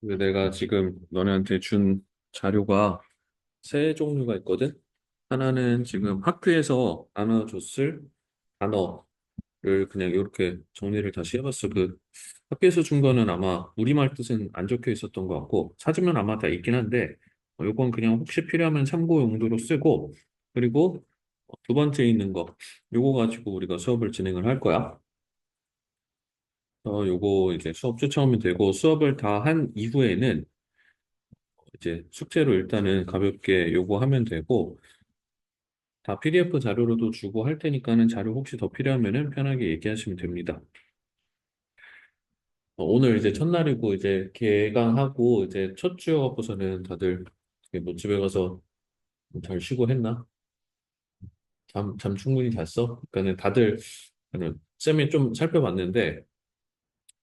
근데 내가 지금 너네한테 준 자료가 세 종류가 있거든? 하나는 지금 학교에서 나눠줬을 단어를 그냥 이렇게 정리를 다시 해봤어. 그 학교에서 준 거는 아마 우리말 뜻은 안 적혀 있었던 것 같고, 찾으면 아마 다 있긴 한데, 요건 그냥 혹시 필요하면 참고 용도로 쓰고, 그리고 두 번째 있는 거, 요거 가지고 우리가 수업을 진행을 할 거야. 요거 이제 수업 추천하면 되고, 수업을 다 한 이후에는 이제 숙제로 일단은 가볍게 요구하면 되고 다 PDF 자료로도 주고 할 테니까는 자료 혹시 더 필요하면은 편하게 얘기하시면 됩니다. 오늘 이제 첫날이고 이제 개강하고 이제 첫 주여갖고서는 다들 뭐 집에 가서 잘 쉬고 했나? 잠 충분히 잤어? 그러니까는 다들 그냥 쌤이 좀 살펴봤는데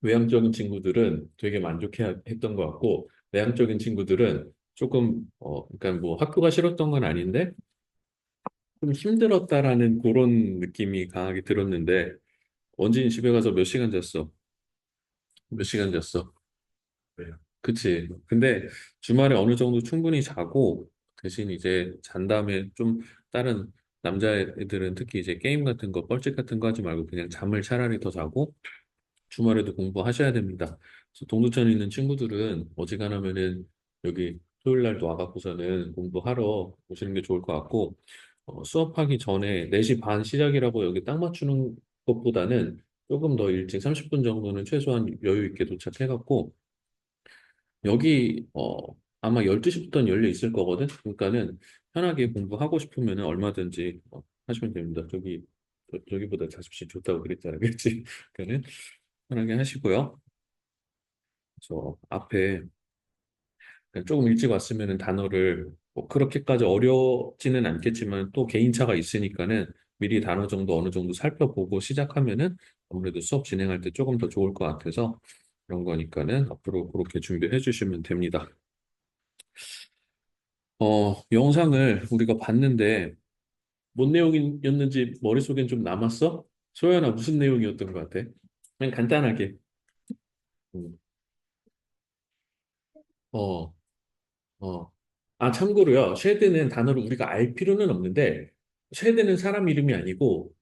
외향적인 친구들은 되게 만족해 했던 것 같고 내향적인 친구들은 조금 그러니까 뭐 학교가 싫었던 건 아닌데 좀 힘들었다라는 그런 느낌이 강하게 들었는데 원진이 집에 가서 몇 시간 잤어? 몇 시간 잤어? 그래요. 그치. 근데 주말에 어느 정도 충분히 자고 대신 이제 잔 다음에 좀 다른 남자애들은 특히 이제 게임 같은 거, 뻘짓 같은 거 하지 말고 그냥 잠을 차라리 더 자고 주말에도 공부하셔야 됩니다. 그래서 동두천에 있는 친구들은 어지간하면은 여기 토요일 날도 와갖고서는 공부하러 오시는 게 좋을 것 같고 수업하기 전에 4시 반 시작이라고 여기 딱 맞추는 것보다는 조금 더 일찍 30분 정도는 최소한 여유 있게 도착해갖고 여기 아마 12시부터는 열려 있을 거거든. 그러니까는 편하게 공부하고 싶으면 얼마든지 하시면 됩니다. 저기보다 자습실 좋다고 그랬잖아. 그렇지? 그러니까는 편하게 하시고요. 그래서 앞에 그냥 조금 일찍 왔으면은 단어를 뭐 그렇게까지 어렵지는 않겠지만 또 개인차가 있으니까는 미리 단어 정도 어느 정도 살펴보고 시작하면은 아무래도 수업 진행할 때 조금 더 좋을 것 같아서 그런 거니까는 앞으로 그렇게 준비해 주시면 됩니다. 영상을 우리가 봤는데 뭔 내용이었는지 머릿속엔 좀 남았어? 소연아 무슨 내용이었던 것 같아? 그냥 간단하게. 음. 어, 어. 아, 참고로요. 쉐드는 단어를 우리가 알 필요는 없는데, 쉐드는 사람 이름이 아니고,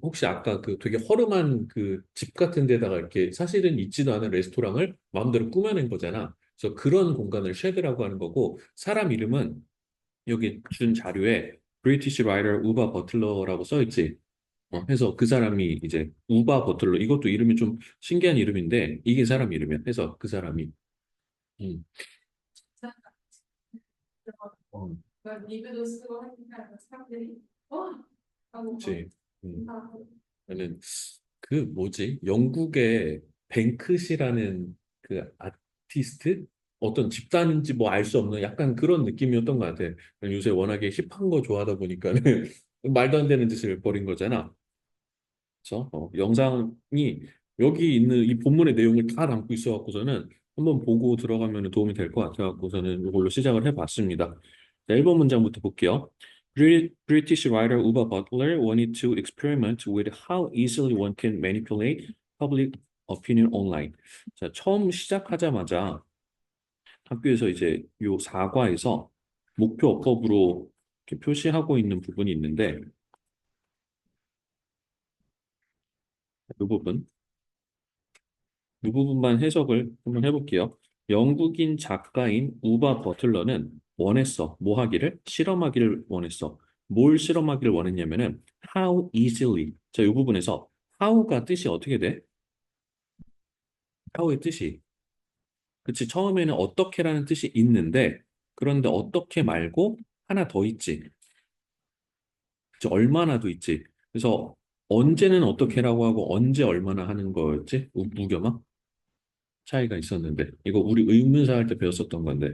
혹시 아까 그 되게 허름한 그 집 같은 데다가 이렇게 사실은 있지도 않은 레스토랑을 마음대로 꾸며낸 거잖아. 그래서 그런 공간을 쉐드라고 하는 거고, 사람 이름은 여기 준 자료에 브리티시 라이터 우바 버틀러라고 써 있지. 해서 그 사람이 이제 우바 버틀러, 이것도 이름이 좀 신기한 이름인데, 이게 사람 이름이야. 해서 그 사람이. 음. 어, 리뷰도 쓰고 하니까 사람들이 하고 막 그치. 음. 인사하고 나는 그 뭐지? 영국의 뱅크시라는 그 아티스트? 어떤 집단인지 뭐 알 수 없는 약간 그런 느낌이었던 것 같아. 요새 워낙에 힙한 거 좋아하다 보니까는 말도 안 되는 짓을 벌인 거잖아. 그래서 영상이 여기 있는 이 본문의 내용을 다 담고 있어갖고서는 한번 보고 들어가면 도움이 될 것 같아갖고서는 이걸로 시작을 해봤습니다. 자, 1번 문장부터 볼게요. British writer Uwe Butler wanted to experiment with how easily one can manipulate public opinion online. 자, 처음 시작하자마자 학교에서 이제 요 사과에서 목표 어법으로 이렇게 표시하고 있는 부분이 있는데 이 부분 이 부분만 해석을 한번 해볼게요. 영국인 작가인 우바 버틀러는 원했어. 뭐 하기를? 실험하기를 원했어. 뭘 실험하기를 원했냐면은 how easily. 자, 이 부분에서 how가 뜻이 어떻게 돼? how의 뜻이. 그치, 처음에는 어떻게라는 뜻이 있는데 그런데 어떻게 말고 하나 더 있지. 그치, 얼마나도 있지. 그래서 언제는 어떻게라고 하고 언제 얼마나 하는 거였지? 무겸아? 차이가 있었는데 이거 우리 의문사 할 때 배웠었던 건데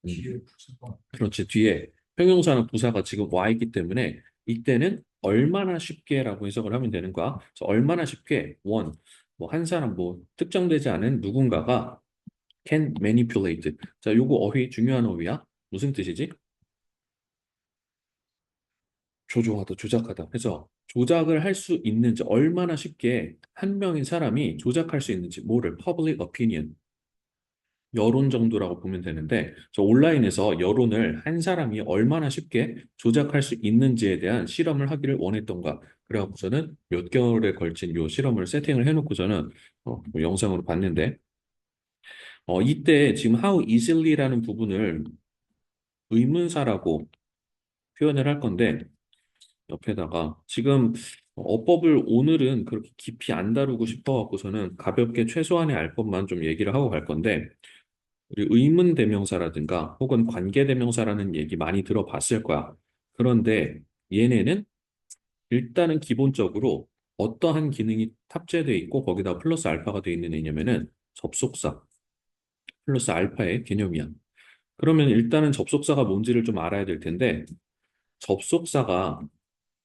뒤에 부사가 그렇지. 뒤에 형용사나 부사가 지금 와 있기 때문에 이때는 얼마나 쉽게라고 해석을 하면 되는 거야. 그래서 얼마나 쉽게 뭐 한 사람 뭐 특정되지 않은 누군가가 can manipulate. 자, 요거 어휘 중요한 어휘야. 무슨 뜻이지? 조종하다, 조작하다. 그래서 조작을 할 수 있는지 얼마나 쉽게 한 명의 사람이 조작할 수 있는지 뭐를 public opinion. 여론 정도라고 보면 되는데, 저 온라인에서 여론을 한 사람이 얼마나 쉽게 조작할 수 있는지에 대한 실험을 하기를 원했던가. 그래갖고서는 몇 개월에 걸친 요 실험을 세팅을 해놓고서는 뭐 영상으로 봤는데, 이때 지금 how easily.라는 부분을 의문사라고 표현을 할 건데, 옆에다가 지금 어법을 오늘은 그렇게 깊이 안 다루고 싶어갖고서는 가볍게 최소한의 알 것만 좀 얘기를 하고 갈 건데, 우리 의문 대명사라든가 혹은 관계 대명사라는 얘기 많이 들어봤을 거야. 그런데 얘네는 일단은 기본적으로 어떠한 기능이 탑재되어 있고 거기다 플러스 알파가 되어 있는 애냐면은 접속사 플러스 알파의 개념이야. 그러면 일단은 접속사가 뭔지를 좀 알아야 될 텐데 접속사가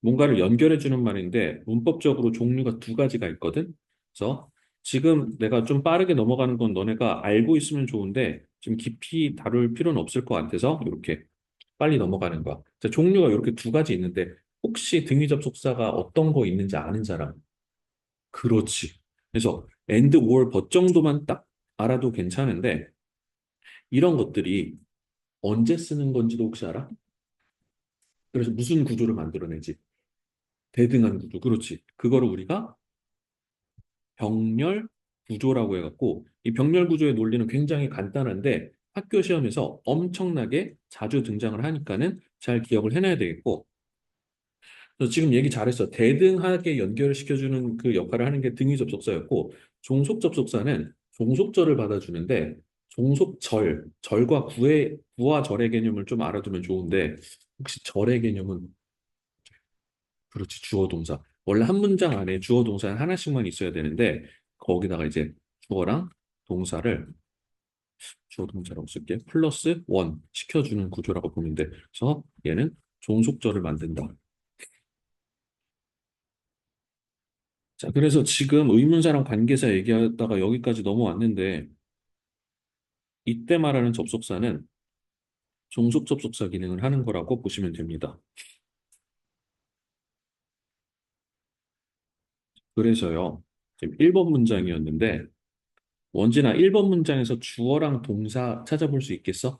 뭔가를 연결해 주는 말인데 문법적으로 종류가 두 가지가 있거든. 그래서 지금 내가 좀 빠르게 넘어가는 건 너네가 알고 있으면 좋은데 지금 깊이 다룰 필요는 없을 것 같아서 이렇게 빨리 넘어가는 거야. 자, 종류가 이렇게 두 가지 있는데 혹시 등위 접속사가 어떤 거 있는지 아는 사람? 그렇지. 그래서 and, or, but 정도만 딱 알아도 괜찮은데 이런 것들이 언제 쓰는 건지도 혹시 알아? 그래서 무슨 구조를 만들어내지? 대등한 구조. 그렇지. 그거를 우리가 병렬 구조라고 해갖고 이 병렬 구조의 논리는 굉장히 간단한데 학교 시험에서 엄청나게 자주 등장을 하니까는 잘 기억을 해놔야 되겠고 그래서 지금 얘기 잘했어. 대등하게 연결을 시켜주는 그 역할을 하는 게 등위 접속사였고 종속 접속사는 종속절을 받아주는데 종속절, 절과 구의 구와 절의 개념을 좀 알아두면 좋은데 혹시 절의 개념은 그렇지 주어 동사. 원래 한 문장 안에 주어 동사 하나씩만 있어야 되는데 거기다가 이제 주어랑 동사를 주어 동사라고 쓸게. 플러스 원 시켜주는 구조라고 보면 돼. 그래서 얘는 종속절을 만든다. 자, 그래서 지금 의문사랑 관계사 얘기하다가 여기까지 넘어왔는데 이때 말하는 접속사는 종속 접속사 기능을 하는 거라고 보시면 됩니다. 그래서요. 지금 1번 문장이었는데 원진아 1번 문장에서 주어랑 동사 찾아볼 수 있겠어?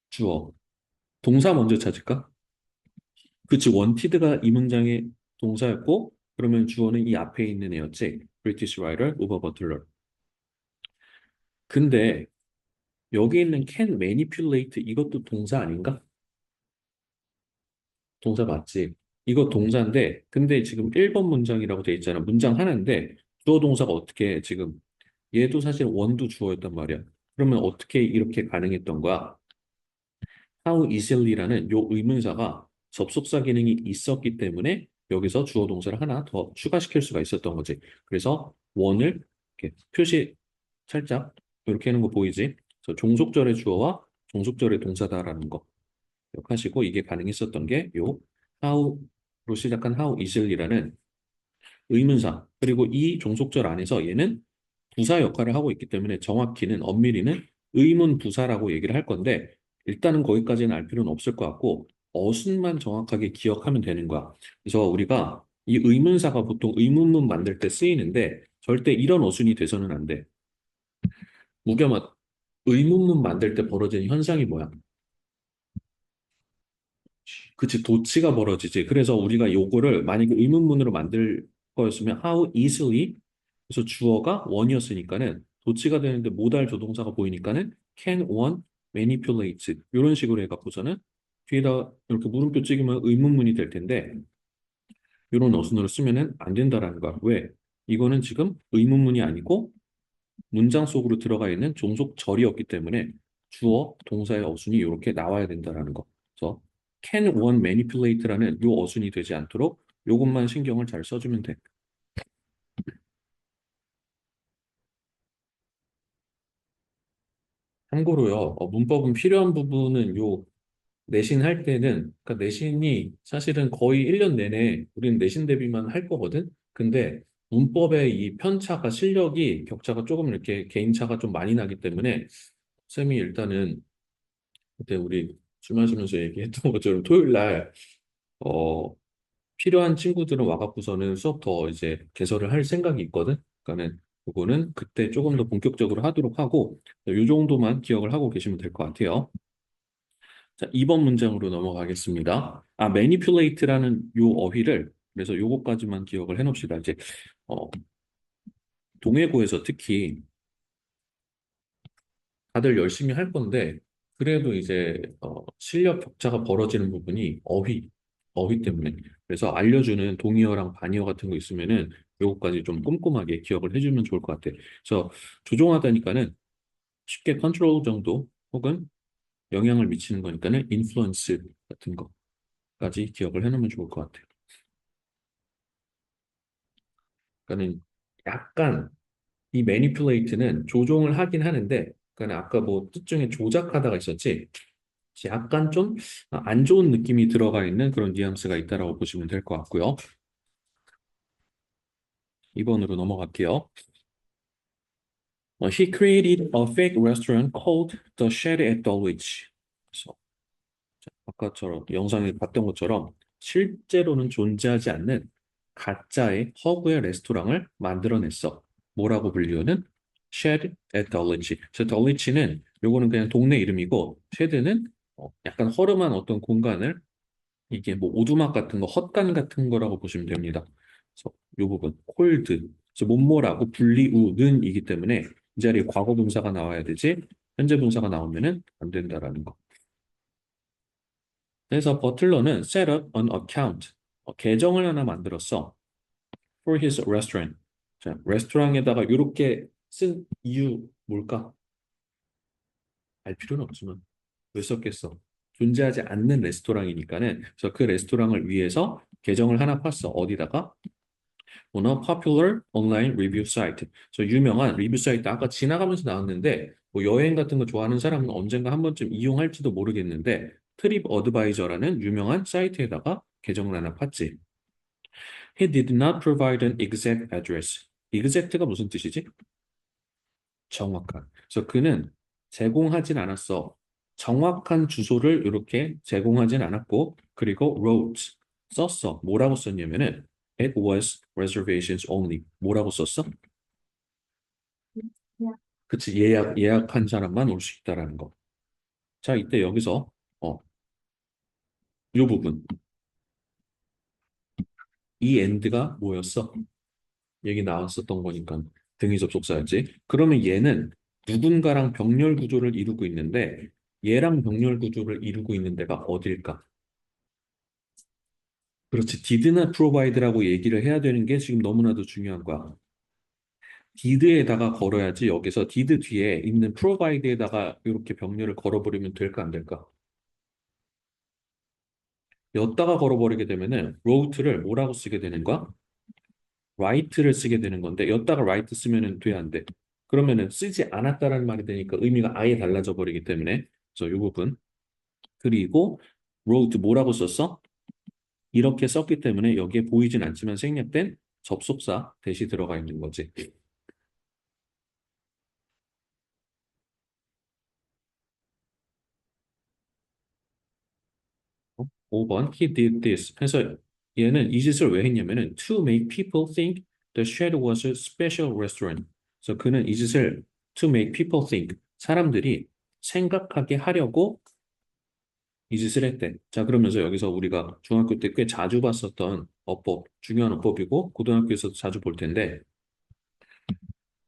주어. 동사 먼저 찾을까? 그치, 원티드가 이 문장의 동사였고, 그러면 주어는 이 앞에 있는 애였지. British writer, Uber Butler. 근데 여기 있는 can manipulate 이것도 동사 아닌가? 동사 맞지? 이거 동사인데, 근데 지금 1번 문장이라고 돼 있잖아. 문장 하나인데, 주어 동사가 어떻게 지금, 얘도 사실 원도 주어였단 말이야. 그러면 어떻게 이렇게 가능했던 거야? how easily라는 요 의문사가 접속사 기능이 있었기 때문에 여기서 주어 동사를 하나 더 추가시킬 수가 있었던 거지. 그래서 원을 이렇게 표시 살짝 이렇게 하는 거 보이지? 그래서 종속절의 주어와 종속절의 동사다라는 거 기억하시고 이게 가능했었던 게 요 how로 시작한 how easily라는 의문사 그리고 이 종속절 안에서 얘는 부사 역할을 하고 있기 때문에 정확히는 엄밀히는 의문 부사라고 얘기를 할 건데 일단은 거기까지는 알 필요는 없을 것 같고 어순만 정확하게 기억하면 되는 거야. 그래서 우리가 이 의문사가 보통 의문문 만들 때 쓰이는데 절대 이런 어순이 돼서는 안 돼. 무겸아 의문문 만들 때 벌어지는 현상이 뭐야? 그치, 도치가 벌어지지. 그래서 우리가 요거를 만약에 의문문으로 만들 거였으면 how easily 그래서 주어가 원이었으니까는 도치가 되는데 모달 조동사가 보이니까는 can one manipulate 이런 식으로 해갖고서는 뒤에다 이렇게 물음표 찍으면 의문문이 될 텐데 이런 어순으로 쓰면은 안 된다라는 거야. 왜? 이거는 지금 의문문이 아니고 문장 속으로 들어가 있는 종속절이었기 때문에 주어, 동사의 어순이 이렇게 나와야 된다라는 거. 그래서 can one manipulate라는 요 어순이 되지 않도록 요것만 신경을 잘 써주면 돼. 참고로요, 문법은 필요한 부분은 요 내신 할 때는, 그러니까 내신이 사실은 거의 1년 내내 우리는 내신 대비만 할 거거든? 근데 문법의 이 편차가 실력이 격차가 조금 이렇게 개인차가 좀 많이 나기 때문에 쌤이 일단은 그때 우리 술 마시면서 얘기했던 것처럼 토요일 날 어, 필요한 친구들은 와갖고서는 수업 더 이제 개설을 할 생각이 있거든. 그러니까는 그거는 그때 조금 더 본격적으로 하도록 하고 이 정도만 기억을 하고 계시면 될 것 같아요. 자, 2번 문장으로 넘어가겠습니다. manipulate라는 요 어휘를 그래서 요거까지만 기억을 해놓읍시다. 이제 어, 동해고에서 특히 다들 열심히 할 건데 그래도 이제 실력 격차가 벌어지는 부분이 어휘 때문에 그래서 알려주는 동의어랑 반의어 같은 거 있으면은 요거까지 좀 꼼꼼하게 기억을 해주면 좋을 것 같아. 그래서 조종하다니까는 쉽게 컨트롤 정도 혹은 영향을 미치는 거니까는 인플루언스 같은 거까지 기억을 해놓으면 좋을 것 같아. 그러니까는 약간 이 manipulate는 조종을 하긴 하는데 그러니까 아까 뭐 뜻 중에 조작하다가 있었지 약간 좀 안 좋은 느낌이 들어가 있는 그런 뉘앙스가 있다라고 보시면 될 것 같고요. 2번으로 넘어갈게요. He created a fake restaurant called The Shed at Dulwich. 그래서 아까처럼 영상에 봤던 것처럼 실제로는 존재하지 않는 가짜의 허브의 레스토랑을 만들어냈어. 뭐라고 불리우는? Shed at Dulwich. 그래서 Dulwich는 요거는 그냥 동네 이름이고 Shed는 약간 허름한 어떤 공간을 이게 뭐 오두막 같은 거, 헛간 같은 거라고 보시면 됩니다. 그래서 이 부분, 콜드, 그래서 뭐뭐라고 분리우는이기 때문에 이 자리에 과거 분사가 나와야 되지 현재 분사가 나오면은 안 된다라는 거. 그래서 버틀러는 set up an account, 계정을 하나 만들었어. For his restaurant. 자, 레스토랑에다가 이렇게 쓴 이유 뭘까? 알 필요는 없지만 왜 썼겠어? 존재하지 않는 레스토랑이니까는 그래서 그 레스토랑을 위해서 계정을 하나 팠어. 어디다가? on a popular online review site. 유명한 리뷰 사이트 아까 지나가면서 나왔는데 뭐 여행 같은 거 좋아하는 사람은 언젠가 한 번쯤 이용할지도 모르겠는데 트립 어드바이저라는 유명한 사이트에다가 계정을 하나 팠지. He did not provide an exact address. exact가 무슨 뜻이지? 정확한. 그래서 그는 제공하진 않았어. 정확한 주소를 이렇게 제공하진 않았고 그리고 wrote 썼어. 뭐라고 썼냐면은 it was reservations only. 뭐라고 썼어? 그치, 예약한 사람만 올 수 있다라는 거. 자, 이때 여기서, 어, 이 부분. 이 end가 뭐였어? 얘기 나왔었던 거니까 등위 접속사였지. 그러면 얘는 누군가랑 병렬 구조를 이루고 있는데, 얘랑 병렬 구조를 이루고 있는 데가 어딜까? 그렇지, did나 provide라고 얘기를 해야 되는 게 지금 너무나도 중요한 거야. did에다가 걸어야지 여기서 did 뒤에 있는 provide에다가 이렇게 병렬을 걸어버리면 될까 안 될까? 였다가 걸어버리게 되면은 wrote를 뭐라고 쓰게 되는 거야? write를 쓰게 되는 건데 였다가 write 쓰면은 돼 안 돼? 그러면은 쓰지 않았다라는 말이 되니까 의미가 아예 달라져 버리기 때문에 그래서 이 부분 그리고 wrote 뭐라고 썼어? 이렇게 썼기 때문에 여기에 보이진 않지만 생략된 접속사 대시 들어가 있는 거지. 5번 he did this 해서 얘는 이 짓을 왜 했냐면은 to make people think the shed was a special restaurant. 그래서 그는 이 짓을 to make people think 사람들이 생각하게 하려고 이 짓을 했대. 자, 그러면서 여기서 우리가 중학교 때 꽤 자주 봤었던 어법, 중요한 어법이고 고등학교에서도 자주 볼 텐데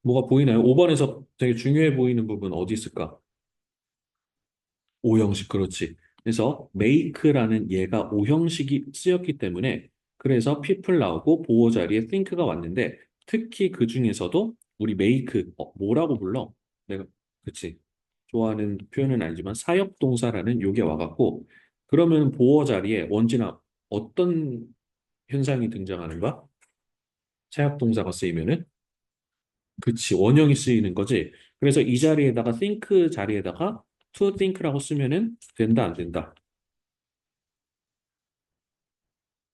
뭐가 보이나요? 5번에서 되게 중요해 보이는 부분 어디 있을까? 오형식 그렇지. 그래서 make라는 얘가 오형식이 쓰였기 때문에 그래서 people 나오고 보호 자리에 think가 왔는데 특히 그 중에서도 우리 make 뭐라고 불러? 내가 그치. 좋아하는 표현은 아니지만 사역동사라는 요게 와갖고 그러면 보호 자리에 원진아 어떤 현상이 등장하는 거야? 사역동사가 쓰이면은 그치 원형이 쓰이는 거지. 그래서 이 자리에다가 think 자리에다가 to think라고 쓰면은 된다 안 된다?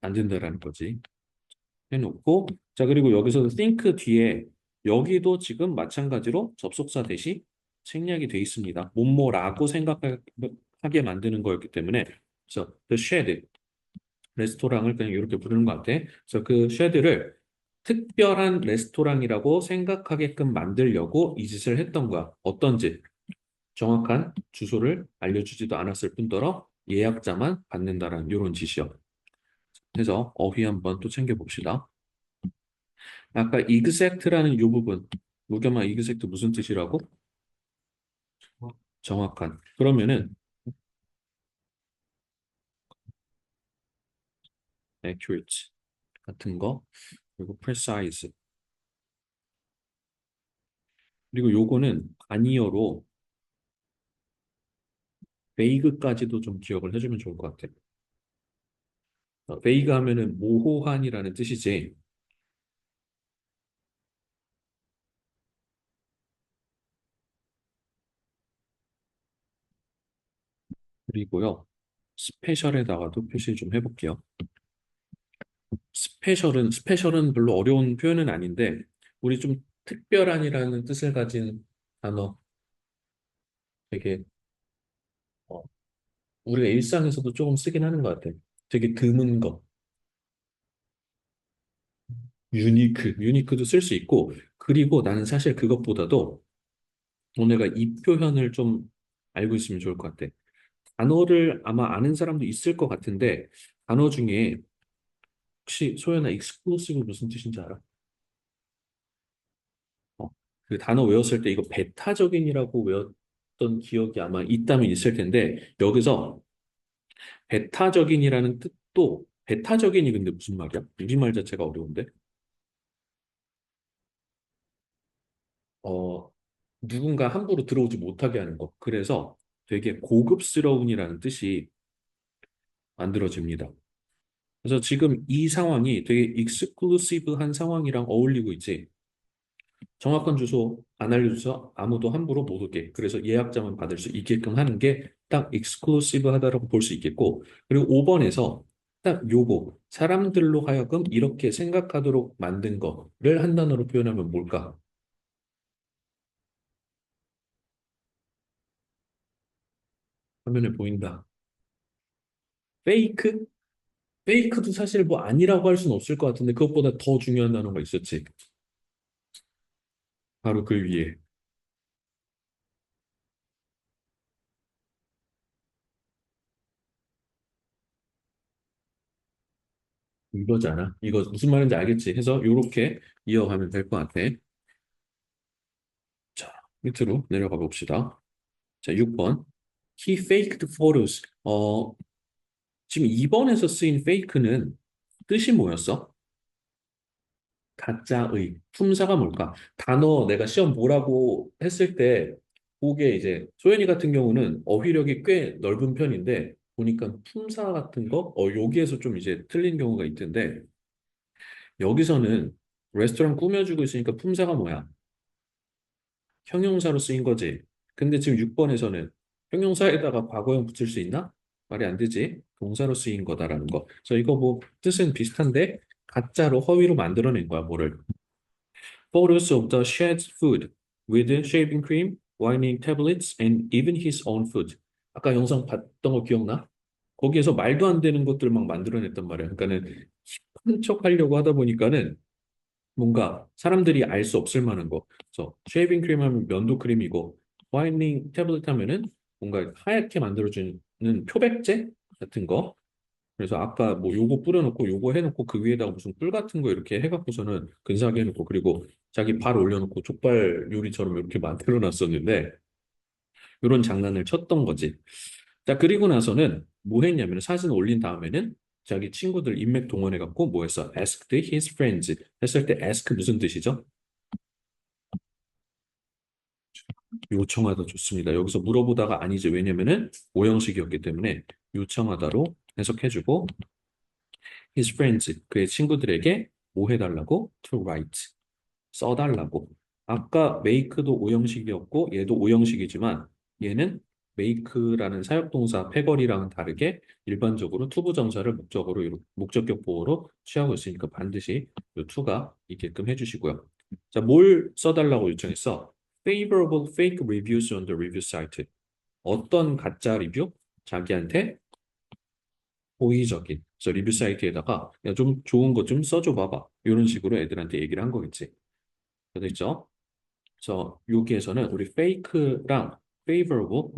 안 된다라는 거지. 해놓고 자 그리고 여기서 think 뒤에 여기도 지금 마찬가지로 접속사 대시 생략이 돼 있습니다. 뭐뭐라고 생각하게 만드는 거였기 때문에 그래서 the shed 레스토랑을 그냥 이렇게 부르는 것 같아. 그래서 그 쉐드를 특별한 레스토랑이라고 생각하게끔 만들려고 이 짓을 했던 거야. 어떤 짓? 정확한 주소를 알려주지도 않았을 뿐더러 예약자만 받는다라는 이런 짓이요. 그래서 어휘 한번 또 챙겨봅시다. 아까 exact라는 이 부분, 무겸아 exact 무슨 뜻이라고? 정확한. 그러면은 accurate 같은 거, 그리고 precise. 그리고 요거는 아니어로 vague까지도 좀 기억을 해주면 좋을 것 같아. vague 하면은 모호한이라는 뜻이지. 그리고요, 스페셜에다가도 표시 좀 해볼게요. 스페셜은 별로 어려운 표현은 아닌데, 우리 좀 특별한이라는 뜻을 가진 단어 되게, 어, 우리가 일상에서도 조금 쓰긴 하는 것 같아. 되게 드문 거. 유니크도 쓸 수 있고, 그리고 나는 사실 그것보다도 너네가 이 표현을 좀 알고 있으면 좋을 것 같아. 단어를 아마 아는 사람도 있을 것 같은데, 단어 중에 혹시 소연아 익스클루시브 무슨 뜻인지 알아? 어, 그 단어 외웠을 때 이거 배타적인이라고 외웠던 기억이 아마 있다면 있을 텐데, 여기서 배타적인이라는 뜻도, 배타적인이 근데 무슨 말이야? 우리말 자체가 어려운데? 어, 누군가 함부로 들어오지 못하게 하는 것. 그래서 되게 고급스러운이라는 뜻이 만들어집니다. 그래서 지금 이 상황이 되게 익스클루시브한 상황이랑 어울리고 있지. 정확한 주소 안 알려줘서 아무도 함부로 못 오게. 그래서 예약자만 받을 수 있게끔 하는 게 딱 익스클루시브하다라고 볼 수 있겠고. 그리고 5번에서 딱 요거 사람들로 하여금 이렇게 생각하도록 만든 거를 한 단어로 표현하면 뭘까? 화면에 보인다. 페이크? 페이크도 사실 뭐 아니라고 할 수는 없을 것 같은데 그것보다 더 중요한 단어가 있었지. 바로 그 위에. 이거잖아. 이거 무슨 말인지 알겠지? 해서 요렇게 이어가면 될 것 같아. 자, 밑으로 내려가 봅시다. 자, 6번. He faked photos. 지금 2번에서 쓰인 fake는 뜻이 뭐였어? 가짜의. 품사가 뭘까? 단어 내가 시험 보라고 했을 때 그게 이제 소연이 같은 경우는 어휘력이 꽤 넓은 편인데 보니까 품사 같은 거 여기에서 좀 이제 틀린 경우가 있던데 여기서는 레스토랑 꾸며주고 있으니까 품사가 뭐야? 형용사로 쓰인 거지. 근데 지금 6번에서는 형용사에다가 과거형 붙일 수 있나? 말이 안 되지. 동사로 쓰인 거다라는 거. 그래서 이거 뭐 뜻은 비슷한데 가짜로 허위로 만들어낸 거야, 뭐를. Photos of the shared food with shaving cream, whitening tablets, and even his own food. 아까 영상 봤던 거 기억나? 거기에서 말도 안 되는 것들 막 만들어냈단 말이야. 그러니까는 힙한 척 하려고 하다 보니까는 뭔가 사람들이 알 수 없을 만한 거. 그래서 쉐이빙 크림 하면 면도 크림이고 화이트닝 태블릿 하면은 뭔가 하얗게 만들어주는 표백제 같은 거. 그래서 아까 뭐 요거 뿌려놓고 요거 해놓고 그 위에다가 무슨 꿀 같은 거 이렇게 해갖고서는 근사하게 해놓고 그리고 자기 발 올려놓고 족발 요리처럼 이렇게 만들어 놨었는데 이런 장난을 쳤던 거지. 자, 그리고 나서는 뭐 했냐면 사진 올린 다음에는 자기 친구들 인맥 동원해갖고 뭐 했어? asked his friends 했을 때 ask 무슨 뜻이죠? 요청하다 좋습니다. 여기서 물어보다가 아니지. 왜냐면은 오형식이었기 때문에 요청하다로 해석해주고 his friends 그의 친구들에게 뭐 해달라고? to write 써달라고. 아까 make도 오형식이었고 얘도 오형식이지만 얘는 make라는 사역동사 패거리랑은 다르게 일반적으로 투부정사를 목적으로 목적격 보호로 취하고 있으니까 반드시 이 to가 있게끔 해주시고요. 자, 뭘 써달라고 요청했어? Favorable fake reviews on the review site. 어떤 가짜 리뷰? 자기한테 호의적인. 그래서 리뷰 사이트에다가 야, 좀 좋은 거 좀 써줘 봐봐. 이런 식으로 애들한테 얘기를 한 거겠지. 됐죠? 그래서 여기에서는 우리 fake랑 favorable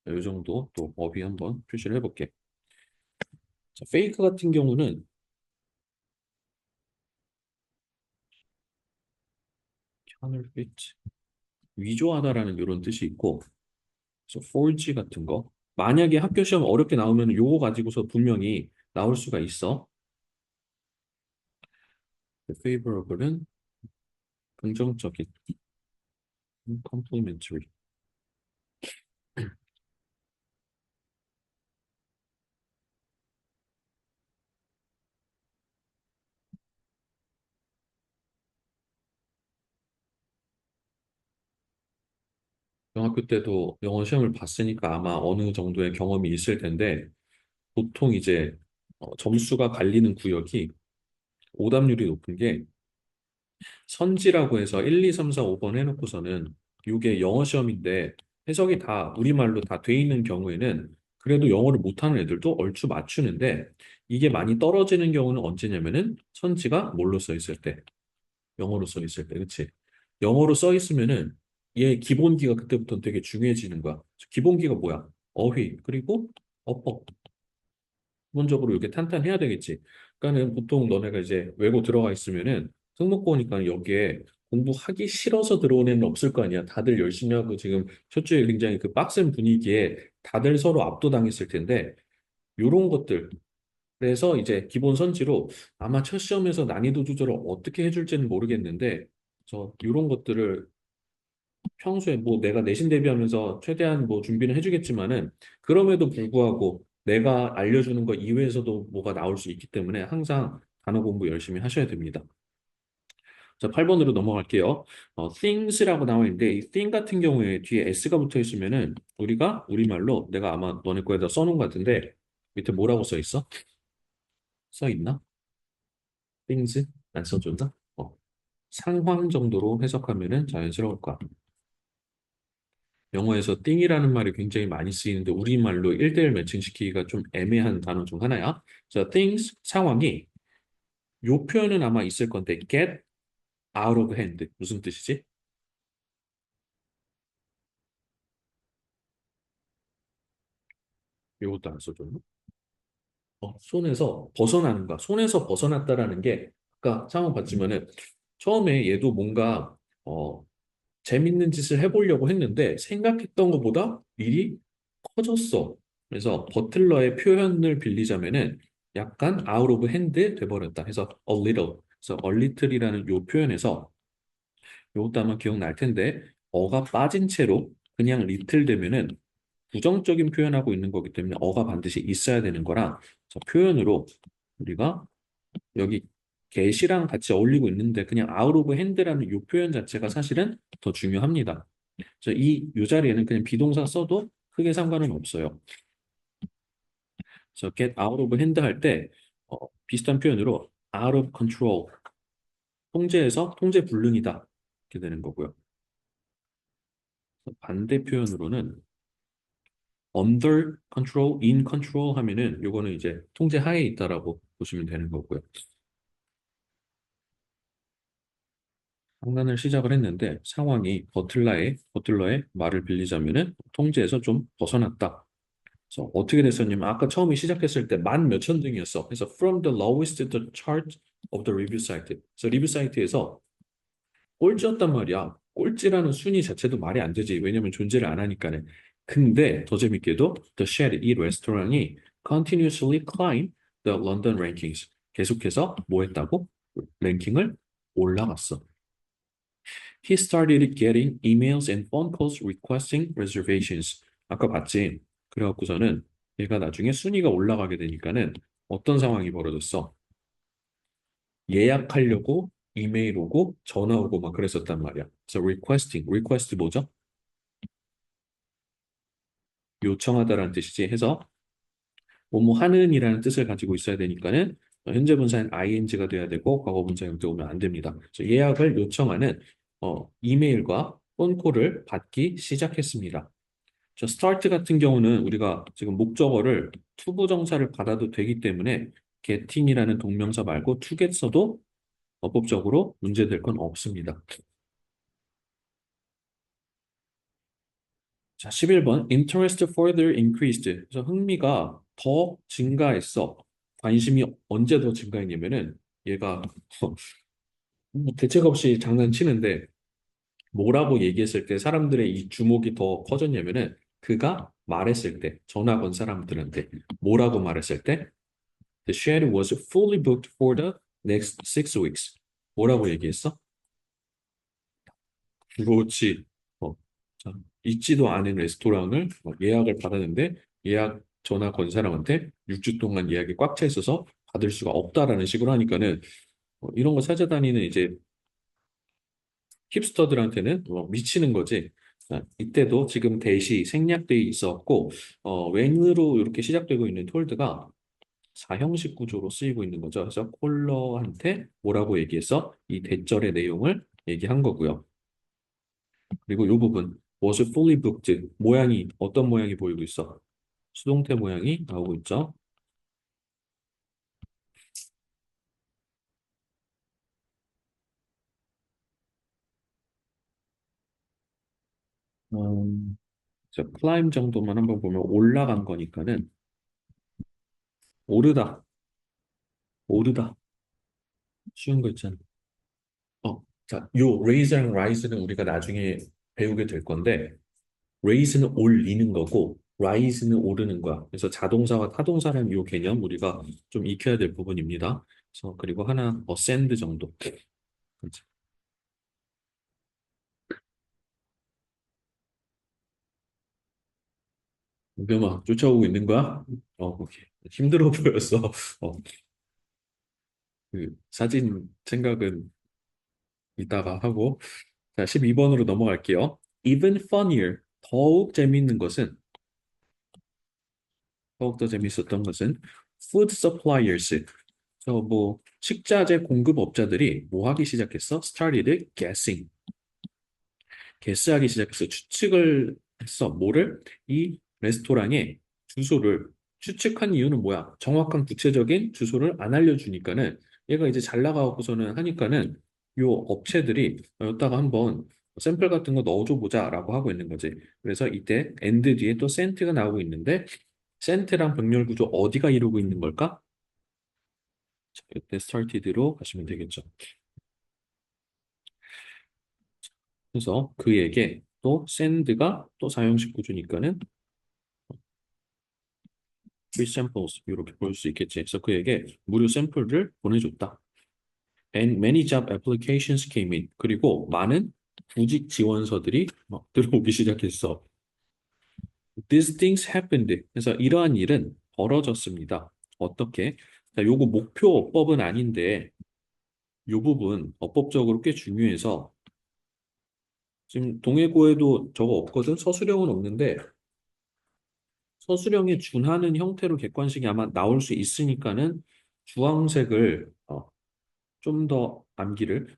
이 정도 또 어휘 한번 표시를 해볼게. 자, fake 같은 경우는 counterfeit 위조하다라는 이런 뜻이 있고, 그래서 forge 같은 거. 만약에 학교 시험 어렵게 나오면 요거 가지고서 분명히 나올 수가 있어. favorable은 긍정적인, complimentary. 중학교 때도 영어 시험을 봤으니까 아마 어느 정도의 경험이 있을 텐데 보통 이제 점수가 갈리는 구역이 오답률이 높은 게 선지라고 해서 1, 2, 3, 4, 5번 해놓고서는 이게 영어 시험인데 해석이 다 우리말로 다 돼 있는 경우에는 그래도 영어를 못하는 애들도 얼추 맞추는데 이게 많이 떨어지는 경우는 언제냐면은 선지가 뭘로 써 있을 때 영어로 써 있을 때 그치? 영어로 써 있으면은 얘 기본기가 그때부터 되게 중요해지는 거야. 기본기가 뭐야? 어휘 그리고 어법 기본적으로 이렇게 탄탄해야 되겠지. 그러니까는 보통 너네가 이제 외고 들어가 있으면은 특목고니까 여기에 공부하기 싫어서 들어온 애는 없을 거 아니야. 다들 열심히 하고 지금 첫 주에 굉장히 그 빡센 분위기에 다들 서로 압도당했을 텐데 요런 것들 그래서 이제 기본 선지로 아마 첫 시험에서 난이도 조절을 어떻게 해줄지는 모르겠는데 저 요런 것들을 평소에 뭐 내가 내신 대비하면서 최대한 뭐 준비는 해주겠지만은 그럼에도 불구하고 내가 알려주는 거 이외에서도 뭐가 나올 수 있기 때문에 항상 단어 공부 열심히 하셔야 됩니다. 자, 8번으로 넘어갈게요. things라고 나와 있는데 이 thing 같은 경우에 뒤에 s가 붙어 있으면은 우리가 우리말로 내가 아마 너네 거에다 써놓은 것 같은데 밑에 뭐라고 써 있어? 써 있나? things? 안 써줬나? 상황 정도로 해석하면은 자연스러울 거야. 영어에서 띵이라는 말이 굉장히 많이 쓰이는데 우리말로 1대1 매칭시키기가 좀 애매한 단어 중 하나야. 자, things 상황이 요 표현은 아마 있을 건데 get out of hand 무슨 뜻이지? 요것도 안 써줬나? 손에서 벗어나는 거야. 손에서 벗어났다라는 게 아까 상황 봤지만은 처음에 얘도 뭔가 어, 재밌는 짓을 해보려고 했는데 생각했던 것보다 일이 커졌어. 그래서 버틀러의 표현을 빌리자면은 약간 out of hand 돼버렸다. 해서 a little. 그래서 a little이라는 요 표현에서 요것도 아마 기억날 텐데 어가 빠진 채로 그냥 little 되면은 부정적인 표현하고 있는 거기 때문에 어가 반드시 있어야 되는 거라 자, 표현으로 우리가 여기 get이랑 같이 어울리고 있는데 그냥 out of hand라는 요 표현 자체가 사실은 더 중요합니다. 그래서 요 자리에는 그냥 비동사 써도 크게 상관은 없어요. 그래서 get out of hand 할 때 비슷한 표현으로 out of control, 통제에서 통제 불능이다 이렇게 되는 거고요. 반대 표현으로는 under control, in control 하면은 요거는 이제 통제 하에 있다라고 보시면 되는 거고요. 상단을 시작을 했는데 상황이 버틀러의 말을 빌리자면은 통제에서 좀 벗어났다. 그래서 어떻게 됐었냐면 아까 처음에 시작했을 때 만 몇천 등이었어. 그래서 from the lowest to the chart of the review site. 그래서 리뷰 사이트에서 꼴찌였단 말이야. 꼴찌라는 순위 자체도 말이 안 되지. 왜냐면 존재를 안 하니까는. 근데 더 재밌게도 The Shed 이 레스토랑이 continuously climb the London rankings. 계속해서 뭐 했다고? 랭킹을 올라갔어. He started getting emails and phone calls requesting reservations. 아까 봤지? 그래갖고서는 얘가 나중에 순위가 올라가게 되니까는 어떤 상황이 벌어졌어? 예약하려고 이메일 오고 전화 오고 막 그랬었단 말이야. 그래서 request 뭐죠? 요청하다라는 뜻이지 해서 뭐뭐 하는이라는 뜻을 가지고 있어야 되니까는 현재 분사인 ing가 돼야 되고 과거 분사 형태 오면 안 됩니다. 그래서 예약을 요청하는 이메일과 폰콜을 받기 시작했습니다. 저 start 같은 경우는 우리가 지금 목적어를 투부정사를 받아도 되기 때문에 getting이라는 동명사 말고 to get 써도 어법적으로 문제될 건 없습니다. 자, 11번. Interest further increased. 그래서 흥미가 더 증가했어. 관심이 언제 더 증가했냐면은 얘가 뭐 대책 없이 장난치는데 뭐라고 얘기했을 때 사람들의 이 주목이 더 커졌냐면은 그가 말했을 때 전화 건 사람들한테 뭐라고 말했을 때 The shed was fully booked for the next 6 weeks. 뭐라고 얘기했어? 그렇지. 어, 자, 있지도 않은 레스토랑을 예약을 받았는데 예약 전화 건 사람한테 6주 동안 예약이 꽉 차 있어서 받을 수가 없다라는 식으로 하니까는 이런 거 찾아다니는 이제 힙스터들한테는 미치는 거지. 자, 이때도 지금 대시 생략돼 있었고 when으로 이렇게 시작되고 있는 톨드가 사형식 구조로 쓰이고 있는 거죠. 그래서 콜러한테 뭐라고 얘기해서 이 대절의 내용을 얘기한 거고요. 그리고 이 부분 was fully booked 모양이 어떤 모양이 보이고 있어? 수동태 모양이 나오고 있죠. 자, climb 정도만 한번 보면 올라간 거니까는 오르다, 오르다 쉬운 거 있잖아. 자, 요 raise랑 rise는 우리가 나중에 배우게 될 건데 raise는 올리는 거고 rise는 오르는 거야. 그래서 자동사와 타동사라는 요 개념 우리가 좀 익혀야 될 부분입니다. 그래서 그리고 하나 ascend 정도. 그렇지. 우겸아 쫓아오고 있는 거야? 오케이. 힘들어 보였어. 어, 그 사진 생각은 이따가 하고. 자, 12번으로 넘어갈게요. Even funnier. 더욱 재밌는 것은 더욱더 재밌었던 것은 food suppliers. 뭐 식자재 공급업자들이 뭐 하기 시작했어? started guessing. guess하기 시작했어. 추측을 했어. 뭐를? 이 레스토랑의 주소를 추측한 이유는 뭐야? 정확한 구체적인 주소를 안 알려주니까는 얘가 이제 잘 나가고서는 하니까는 요 업체들이 여기다가 한번 샘플 같은 거 넣어줘 보자라고 하고 있는 거지. 그래서 이때 and 뒤에 또 센트가 나오고 있는데 센트랑 병렬 구조 어디가 이루고 있는 걸까? 자, 이때 started로 가시면 되겠죠. 그래서 그에게 또 send가 또 사형식 구조니까는 free samples 이렇게 볼 수 있겠지. 그래서 그에게 무료 샘플을 보내줬다. And many job applications came in. 그리고 많은 구직 지원서들이 막 들어오기 시작했어. These things happened. 그래서 이러한 일은 벌어졌습니다. 어떻게? 자, 요거 목표 어법은 아닌데 요 부분 어법적으로 꽤 중요해서 지금 동해고에도 저거 없거든. 서술형은 없는데 서술형에 준하는 형태로 객관식이 아마 나올 수 있으니까는 주황색을 좀 더 암기를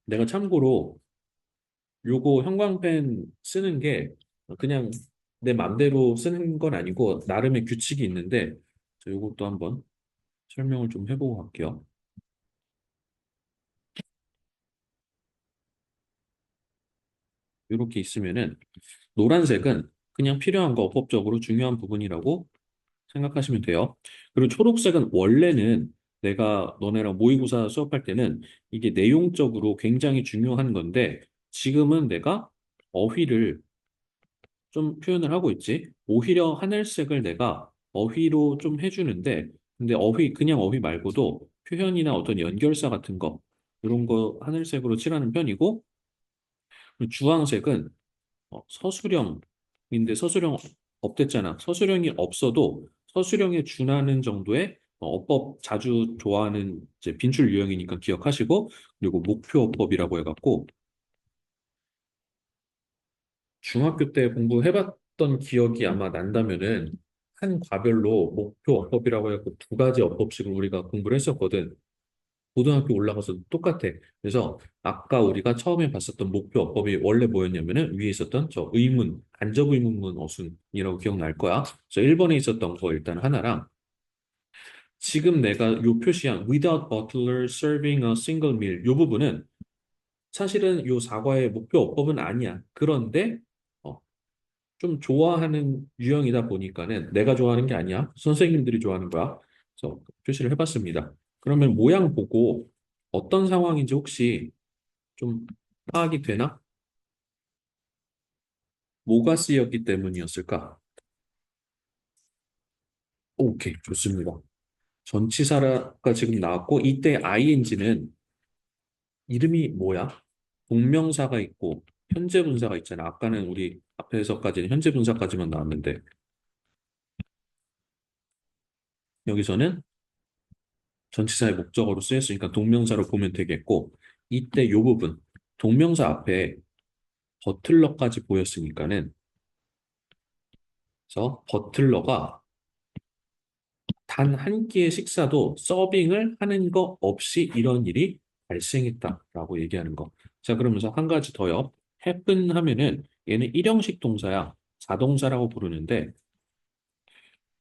내가 참고로 요거 형광펜 쓰는 게 그냥 내 맘대로 쓰는 건 아니고 나름의 규칙이 있는데 요것도 한번 설명을 좀 해보고 갈게요. 이렇게 있으면은 노란색은 그냥 필요한 거 법적으로 중요한 부분이라고 생각하시면 돼요. 그리고 초록색은 원래는 내가 너네랑 모의고사 수업할 때는 이게 내용적으로 굉장히 중요한 건데 지금은 내가 어휘를 좀 표현을 하고 있지. 오히려 하늘색을 내가 어휘로 좀 해주는데 근데 어휘 그냥 어휘 말고도 표현이나 어떤 연결사 같은 거 이런 거 하늘색으로 칠하는 편이고 주황색은 서술형인데 서술형 없댔잖아. 서술형이 없어도 서술형에 준하는 정도의 어법 자주 좋아하는 이제 빈출 유형이니까 기억하시고 그리고 목표 어법이라고 해갖고 중학교 때 공부해봤던 기억이 아마 난다면은 한 과별로 목표 어법이라고 해갖고 두 가지 어법씩을 우리가 공부를 했었거든. 고등학교 올라가서도 똑같아. 그래서 아까 우리가 처음에 봤었던 목표 어법이 원래 뭐였냐면은 위에 있었던 저 의문, 간접 의문문 어순이라고 기억날 거야. 그래서 1번에 있었던 거 일단 하나랑 지금 내가 요 표시한 without butler serving a single meal 요 부분은 사실은 요 사과의 목표 어법은 아니야. 그런데 어, 좀 좋아하는 유형이다 보니까는 내가 좋아하는 게 아니야. 선생님들이 좋아하는 거야. 그래서 표시를 해봤습니다. 그러면 모양 보고 어떤 상황인지 혹시 좀 파악이 되나? 뭐가 쓰였기 때문이었을까? 오케이, 좋습니다. 전치사가 지금 나왔고 이때 ing는 이름이 뭐야? 동명사가 있고 현재 분사가 있잖아. 아까는 우리 앞에서까지는 현재 분사까지만 나왔는데 여기서는 전치사의 목적어로 쓰였으니까 동명사로 보면 되겠고 이때 요 부분 동명사 앞에 버틀러까지 보였으니까는 그래서 버틀러가 단 한 끼의 식사도 서빙을 하는 거 없이 이런 일이 발생했다라고 얘기하는 거. 자, 그러면서 한 가지 더요. happen 하면은 얘는 일형식 동사야. 자동사라고 부르는데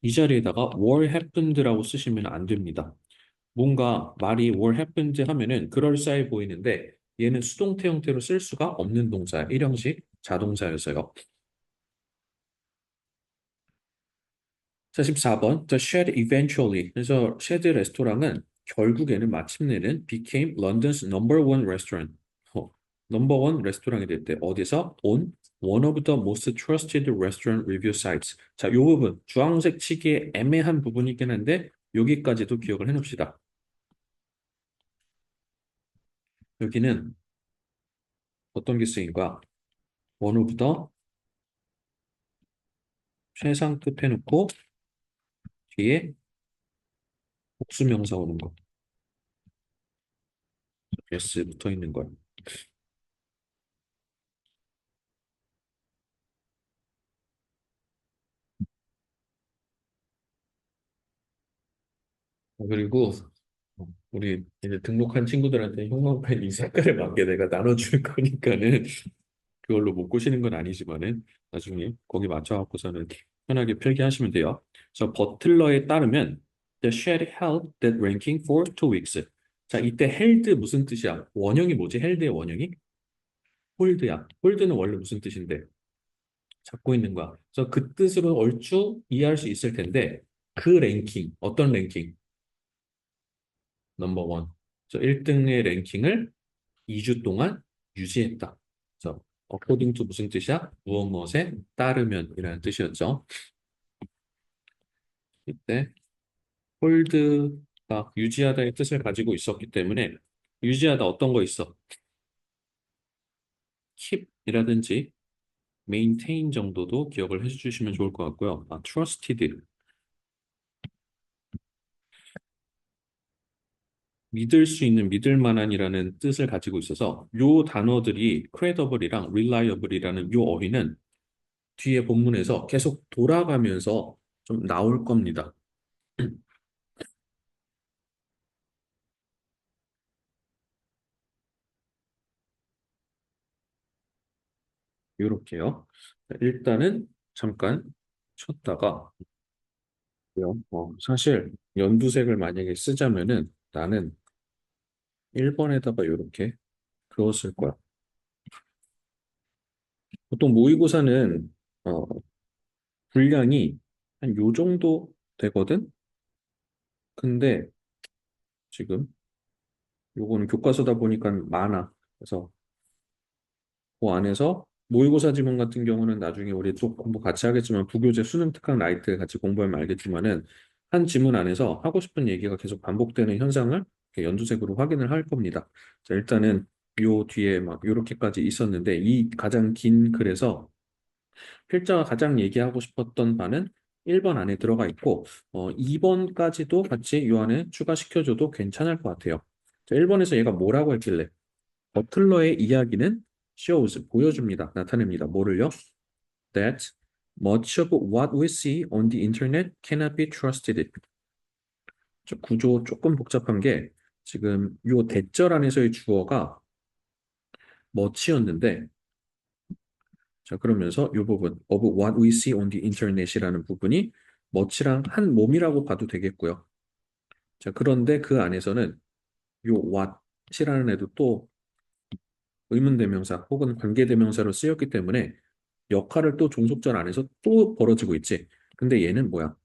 이 자리에다가 what happened라고 쓰시면 안 됩니다. 뭔가 말이 what happened 하면은 그럴싸해 보이는데 얘는 수동태 형태로 쓸 수가 없는 동사야. 일형식 자동사여서요. 자, 14번. The shed eventually. 그래서 쉐드 레스토랑은 결국에는 마침내는 became London's number one restaurant. 넘버 원 레스토랑이 됐대. 어디서? On one of the most trusted restaurant review sites. 자, 요 부분 주황색 치기의 애매한 부분이긴 한데 여기까지도 기억을 해놓읍시다. 여기는 어떤 게 쓰인가? one of the 최상 끝 해놓고 뒤에 복수명사 오는 거. s 붙어 있는 거야. 그리고 우리 이제 등록한 친구들한테 형광펜 이 색깔에 맞게 내가 나눠줄 거니까는 그걸로 못 고시는 건 아니지만은 나중에 거기 맞춰갖고서는 편하게 필기하시면 돼요. 그래서 버틀러에 따르면 the shed held that ranking for 2 weeks. 자, 이때 held 무슨 뜻이야? 원형이 뭐지? held의 원형이? hold야. hold는 원래 무슨 뜻인데? 잡고 있는 거야. 그래서 그 뜻으로 얼추 이해할 수 있을 텐데 그 랭킹, 어떤 랭킹? 넘버 원. 그래서 1등의 랭킹을 2주 동안 유지했다. 그래서 according to 무슨 뜻이야? 무엇 무엇에 따르면이라는 뜻이었죠. 이때 hold가 유지하다의 뜻을 가지고 있었기 때문에 유지하다 어떤 거 있어? keep이라든지 maintain 정도도 기억을 해주시면 좋을 것 같고요. trusted 믿을 수 있는 믿을 만한이라는 뜻을 가지고 있어서 요 단어들이 credible이랑 reliable이라는 요 어휘는 뒤에 본문에서 계속 돌아가면서 좀 나올 겁니다. 요렇게요. 일단은 잠깐 쳤다가 사실 연두색을 만약에 쓰자면은 나는 1번에다가 이렇게 그었을 거야. 보통 모의고사는 어, 분량이 한 요 정도 되거든. 근데 지금 요거는 교과서다 보니까 많아. 그래서 그 안에서 모의고사 지문 같은 경우는 나중에 우리 또 공부 같이 하겠지만 부교재 수능 특강 라이트 같이 공부하면 알겠지만은 한 지문 안에서 하고 싶은 얘기가 계속 반복되는 현상을 이렇게 연두색으로 확인을 할 겁니다. 자, 일단은 요 뒤에 막 요렇게까지 있었는데 이 가장 긴 글에서 필자가 가장 얘기하고 싶었던 바는 1번 안에 들어가 있고 2번까지도 같이 요 안에 추가시켜줘도 괜찮을 것 같아요. 자, 1번에서 얘가 뭐라고 했길래 버틀러의 이야기는 shows 보여줍니다. 나타냅니다. 뭐를요? That much of what we see on the internet cannot be trusted. 저 구조 조금 복잡한 게 지금 요 대절 안에서의 주어가 much였는데 자, 그러면서 이 부분 of what we see on the internet이라는 부분이 much랑 한 몸이라고 봐도 되겠고요. 자, 그런데 그 안에서는 요 what이라는 애도 또 의문대명사 혹은 관계대명사로 쓰였기 때문에 역할을 또 종속절 안에서 또 벌어지고 있지. 근데 얘는 뭐야?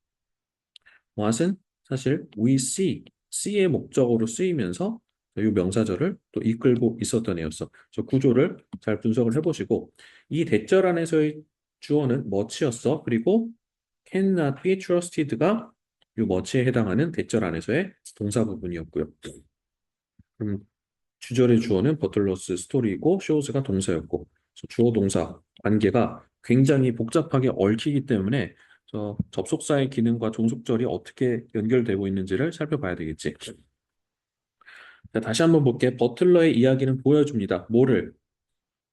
what은 사실 we see의 목적으로 쓰이면서 이 명사절을 또 이끌고 있었던 애였어. 저 구조를 잘 분석을 해보시고 이 대절 안에서의 주어는 much였어. 그리고 cannot be trusted가 이 much에 해당하는 대절 안에서의 동사 부분이었고요. 그럼 주절의 주어는 버틀러스 스토리이고 shows가 동사였고 그래서 주어 동사 관계가 굉장히 복잡하게 얽히기 때문에 접속사의 기능과 종속절이 어떻게 연결되고 있는지를 살펴봐야 되겠지. 자, 다시 한번 볼게. 버틀러의 이야기는 보여줍니다. 뭐를?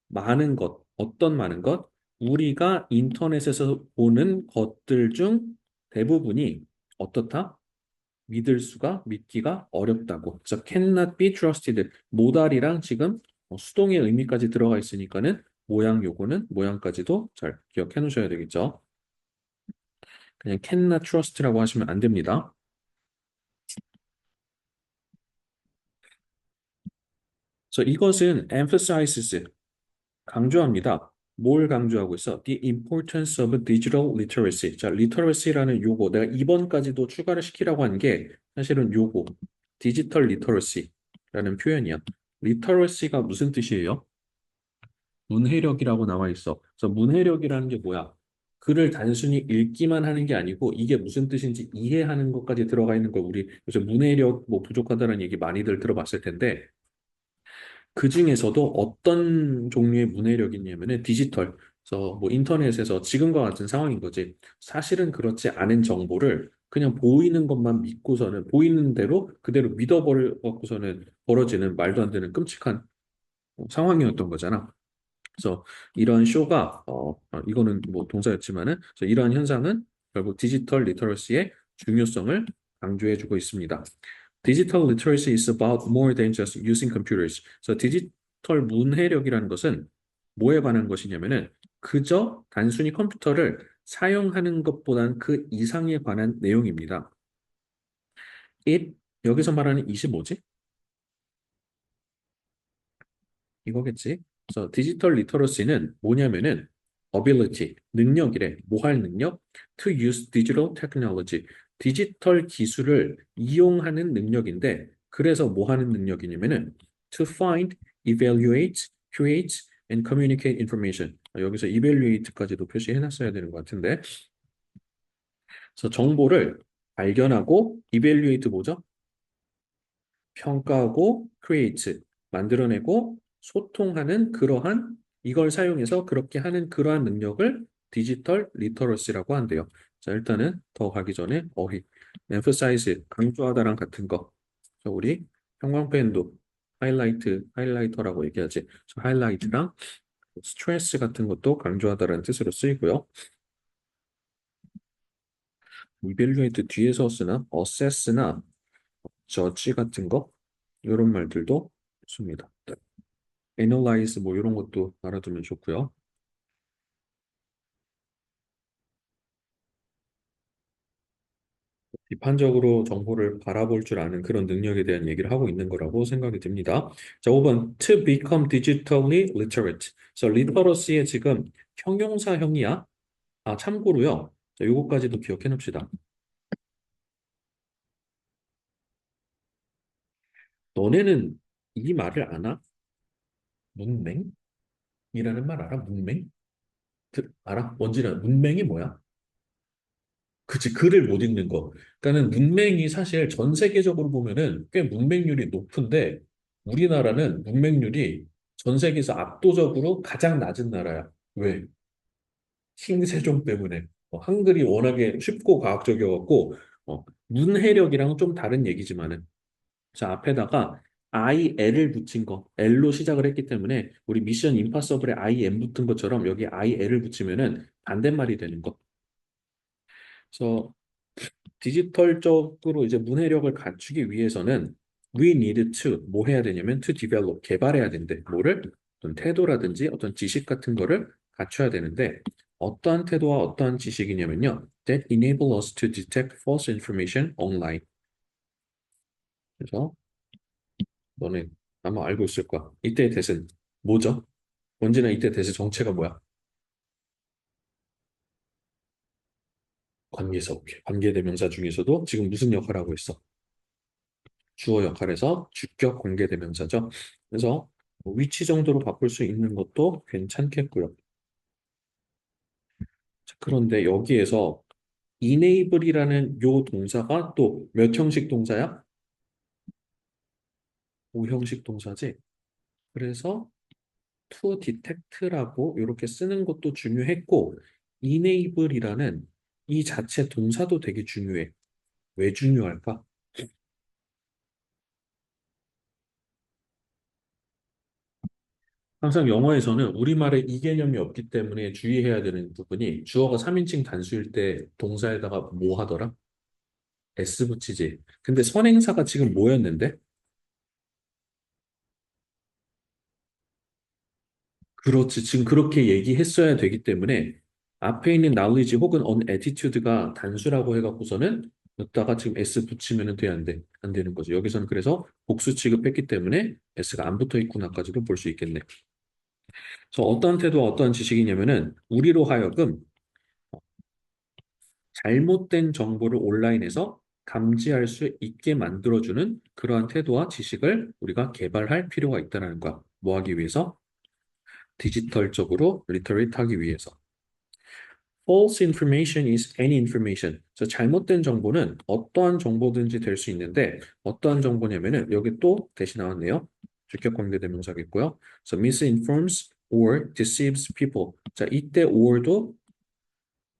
많은 것. 어떤 많은 것? 우리가 인터넷에서 보는 것들 중 대부분이 어떻다? 믿기가 어렵다고. 그래서 cannot be trusted. 모달이랑 지금 수동의 의미까지 들어가 있으니까는 모양 요거는 모양까지도 잘 기억해 놓으셔야 되겠죠. 그냥 cannot trust라고 하시면 안 됩니다. 그래서 이것은 emphasizes 강조합니다. 뭘 강조하고 있어? The importance of digital literacy. 자, literacy라는 요거 내가 2번까지도 추가를 시키라고 한 게 사실은 요거 디지털 리터러시라는 표현이야. 리터러시가 무슨 뜻이에요? 문해력이라고 나와 있어. 그래서 문해력이라는 게 뭐야? 글을 단순히 읽기만 하는 게 아니고 이게 무슨 뜻인지 이해하는 것까지 들어가 있는 거 우리 요새 문해력 뭐 부족하다는 얘기 많이들 들어봤을 텐데 그 중에서도 어떤 종류의 문해력이 있냐면은 디지털. 그래서 뭐 인터넷에서 지금과 같은 상황인 거지. 사실은 그렇지 않은 정보를 그냥 보이는 것만 믿고서는 보이는 대로 그대로 믿어버려 갖고서는 벌어지는 말도 안 되는 끔찍한 상황이었던 거잖아. 그래서 이런 쇼가 이거는 뭐 동사였지만은 그래서 이러한 현상은 결국 디지털 리터러시의 중요성을 강조해주고 있습니다. Digital literacy is about more than just using computers. 그래서 디지털 문해력이라는 것은 뭐에 관한 것이냐면은 그저 단순히 컴퓨터를 사용하는 것보단 그 이상에 관한 내용입니다. It 여기서 말하는 이이 뭐지? 이거겠지. 그래서 디지털 리터러시는 뭐냐면은 ability, 능력이래. 뭐 할 능력? To use digital technology. 디지털 기술을 이용하는 능력인데 그래서 뭐 하는 능력이냐면은 to find, evaluate, create and communicate information. 여기서 evaluate까지도 표시해놨어야 되는 것 같은데. 그래서 정보를 발견하고 evaluate 뭐죠? 평가하고 create 만들어내고 소통하는 그러한 이걸 사용해서 그렇게 하는 그러한 능력을 디지털 리터러시라고 한대요. 자, 일단은 더 가기 전에 emphasize 강조하다랑 같은 거. 자, 우리 형광펜도 하이라이터라고 얘기하지. 하이라이트랑 스트레스 같은 것도 강조하다라는 뜻으로 쓰이고요. evaluate 뒤에서 쓰나 assess나 judge 같은 거 이런 말들도 씁니다. 애널라이즈 뭐 이런 것도 알아두면 좋고요. 비판적으로 정보를 바라볼 줄 아는 그런 능력에 대한 얘기를 하고 있는 거라고 생각이 듭니다. 자, 5번 to become digitally literate. 그래서 리터러시의 지금 형용사형이야. 아, 참고로요. 자, 요거까지도 기억해 놉시다. 너네는 이 말을 아나? 문맹이라는 말 알아? 문맹? 알아? 뭔지 알아? 문맹이 뭐야? 그치, 글을 못 읽는 거. 그러니까는 문맹이 사실 전 세계적으로 보면은 꽤 문맹률이 높은데 우리나라는 문맹률이 전 세계에서 압도적으로 가장 낮은 나라야. 왜? 킹세종 때문에. 한글이 워낙에 쉽고 과학적이어갖고 문해력이랑은 좀 다른 얘기지만은 자 앞에다가 IL을 붙인 거 L로 시작을 했기 때문에 우리 미션 임파서블에 IM 붙은 것처럼 여기 IL을 붙이면은 반대말이 되는 거. 그래서 디지털적으로 이제 문해력을 갖추기 위해서는 We need to 뭐 해야 되냐면 to develop 개발해야 된대. 뭐를? 어떤 태도라든지 어떤 지식 같은 거를 갖춰야 되는데 어떠한 태도와 어떠한 지식이냐면요. That enable us to detect false information online. 그래서 너는 아마 알고 있을 거야. 이때의 대신 뭐죠? 언제나 이때 대신 정체가 뭐야? 관계사. 오케이. 관계대명사 중에서도 지금 무슨 역할을 하고 있어? 주어 역할에서 주격 관계대명사죠. 그래서 뭐 위치 정도로 바꿀 수 있는 것도 괜찮겠고요. 자, 그런데 여기에서 enable이라는 요 동사가 또 몇 형식 동사야? 5형식 동사지. 그래서 to detect라고 이렇게 쓰는 것도 중요했고 enable이라는 이 자체 동사도 되게 중요해. 왜 중요할까? 항상 영어에서는 우리말에 이 개념이 없기 때문에 주의해야 되는 부분이 주어가 3인칭 단수일 때 동사에다가 뭐 하더라? s 붙이지. 근데 선행사가 지금 뭐였는데? 그렇지. 지금 그렇게 얘기했어야 되기 때문에 앞에 있는 knowledge 혹은 on attitude가 단수라고 해갖고서는 여기다가 지금 s 붙이면 돼, 안 돼? 안 되는 거죠. 여기서는 그래서 복수 취급했기 때문에 s가 안 붙어 있구나까지도 볼 수 있겠네. 그래서 어떤 태도와 어떤 지식이냐면은 우리로 하여금 잘못된 정보를 온라인에서 감지할 수 있게 만들어주는 그러한 태도와 지식을 우리가 개발할 필요가 있다는 거야. 뭐 하기 위해서? 디지털적으로 리터릿 하기 위해서. False information is any information. 그래서 잘못된 정보는 어떠한 정보든지 될 수 있는데 어떠한 정보냐면은 여기 또 대신 나왔네요. 주격 관계대명사겠고요. 그래서 misinforms or deceives people. 자, 이때 or도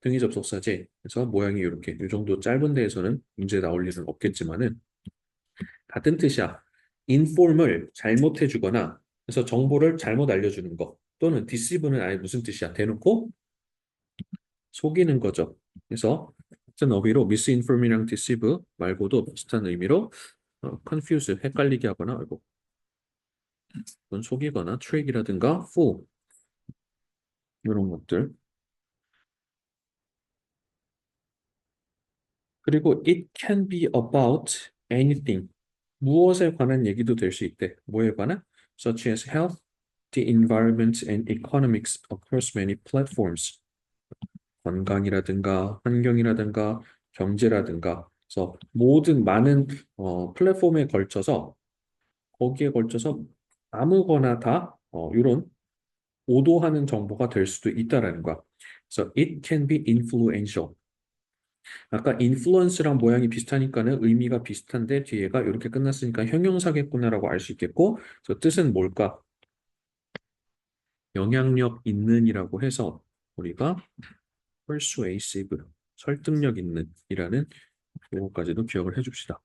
등위 접속사지. 그래서 모양이 이렇게 이 정도 짧은 데에서는 문제 나올 일은 없겠지만은 같은 뜻이야. inform을 잘못해주거나 그래서 정보를 잘못 알려주는 거 또는 deceive는 아예 무슨 뜻이야? 대놓고 속이는 거죠. 그래서 같은 어휘로 misinform이랑 deceive 말고도 비슷한 의미로 confuse 헷갈리게 하거나 아이고 그건 속이거나 trick이라든가 fool 이런 것들. 그리고 it can be about anything. 무엇에 관한 얘기도 될 수 있대. 뭐에 관한? Such as health, the environment and economics across many platforms. 건강이라든가 환경이라든가 경제라든가 그래서 모든 많은 플랫폼에 걸쳐서 거기에 걸쳐서 아무거나 다 이런 오도하는 정보가 될 수도 있다라는 거야. 그래서 it can be influential. 아까 influence랑 모양이 비슷하니까는 의미가 비슷한데 뒤에가 이렇게 끝났으니까 형용사겠구나라고 알 수 있겠고, 그래서 뜻은 뭘까? 영향력 있는이라고 해서 우리가 persuasive, 설득력 있는이라는 용어까지도 기억을 해줍시다.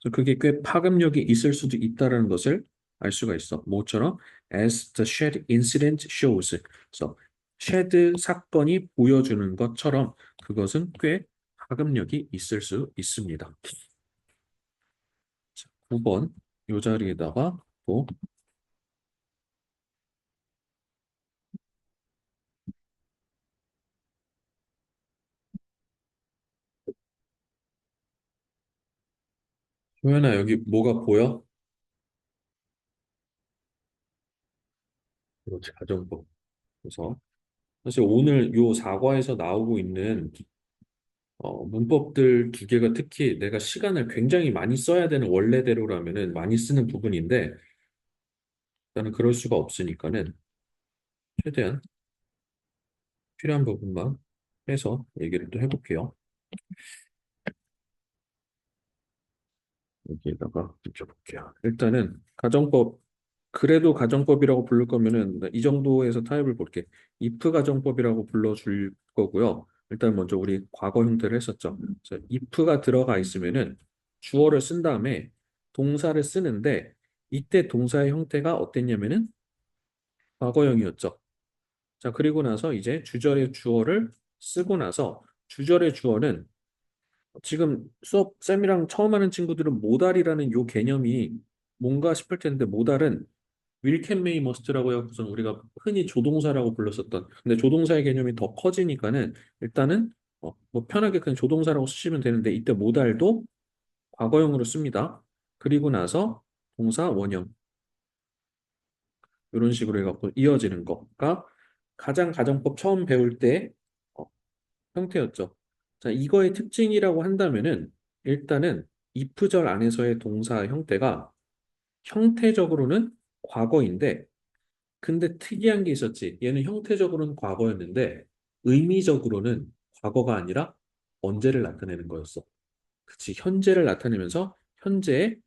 그래서 그게 꽤 파급력이 있을 수도 있다는 것을 알 수가 있어. 뭐처럼 as the shed incident shows. 그래서 shed 사건이 보여주는 것처럼 그것은 꽤 파급력이 있을 수 있습니다. 자, 9번 이 자리에다가 또 소연아 여기 뭐가 보여? 그렇지 가정법. 그래서 사실 오늘 요 사과에서 나오고 있는 문법들 두 개가 특히 내가 시간을 굉장히 많이 써야 되는 원래대로라면은 많이 쓰는 부분인데 나는 그럴 수가 없으니까는 최대한 필요한 부분만 해서 얘기를 또 해볼게요. 여기에다가 붙여볼게요. 일단은 가정법, 그래도 가정법이라고 부를 거면은 이 정도에서 타입을 볼게. if 가정법이라고 불러줄 거고요. 일단 먼저 우리 과거 형태를 했었죠. 그래서 if가 들어가 있으면은 주어를 쓴 다음에 동사를 쓰는데 이때 동사의 형태가 어땠냐면은 과거형이었죠. 자, 그리고 나서 이제 주절의 주어를 쓰고 나서 주절의 주어는 지금 수업 쌤이랑 처음 하는 친구들은 모달이라는 요 개념이 뭔가 싶을 텐데 모달은 will can may must라고 해서 우리가 흔히 조동사라고 불렀었던 근데 조동사의 개념이 더 커지니까는 일단은 뭐 편하게 그냥 조동사라고 쓰시면 되는데 이때 모달도 과거형으로 씁니다. 그리고 나서 동사 원형 이런 식으로 해갖고 이어지는 거가 가장 가정법 처음 배울 때 어, 형태였죠. 자, 이거의 특징이라고 한다면은 일단은 if절 안에서의 동사 형태가 형태적으로는 과거인데 근데 특이한 게 있었지. 얘는 형태적으로는 과거였는데 의미적으로는 과거가 아니라 언제를 나타내는 거였어. 그치. 현재를 나타내면서 현재의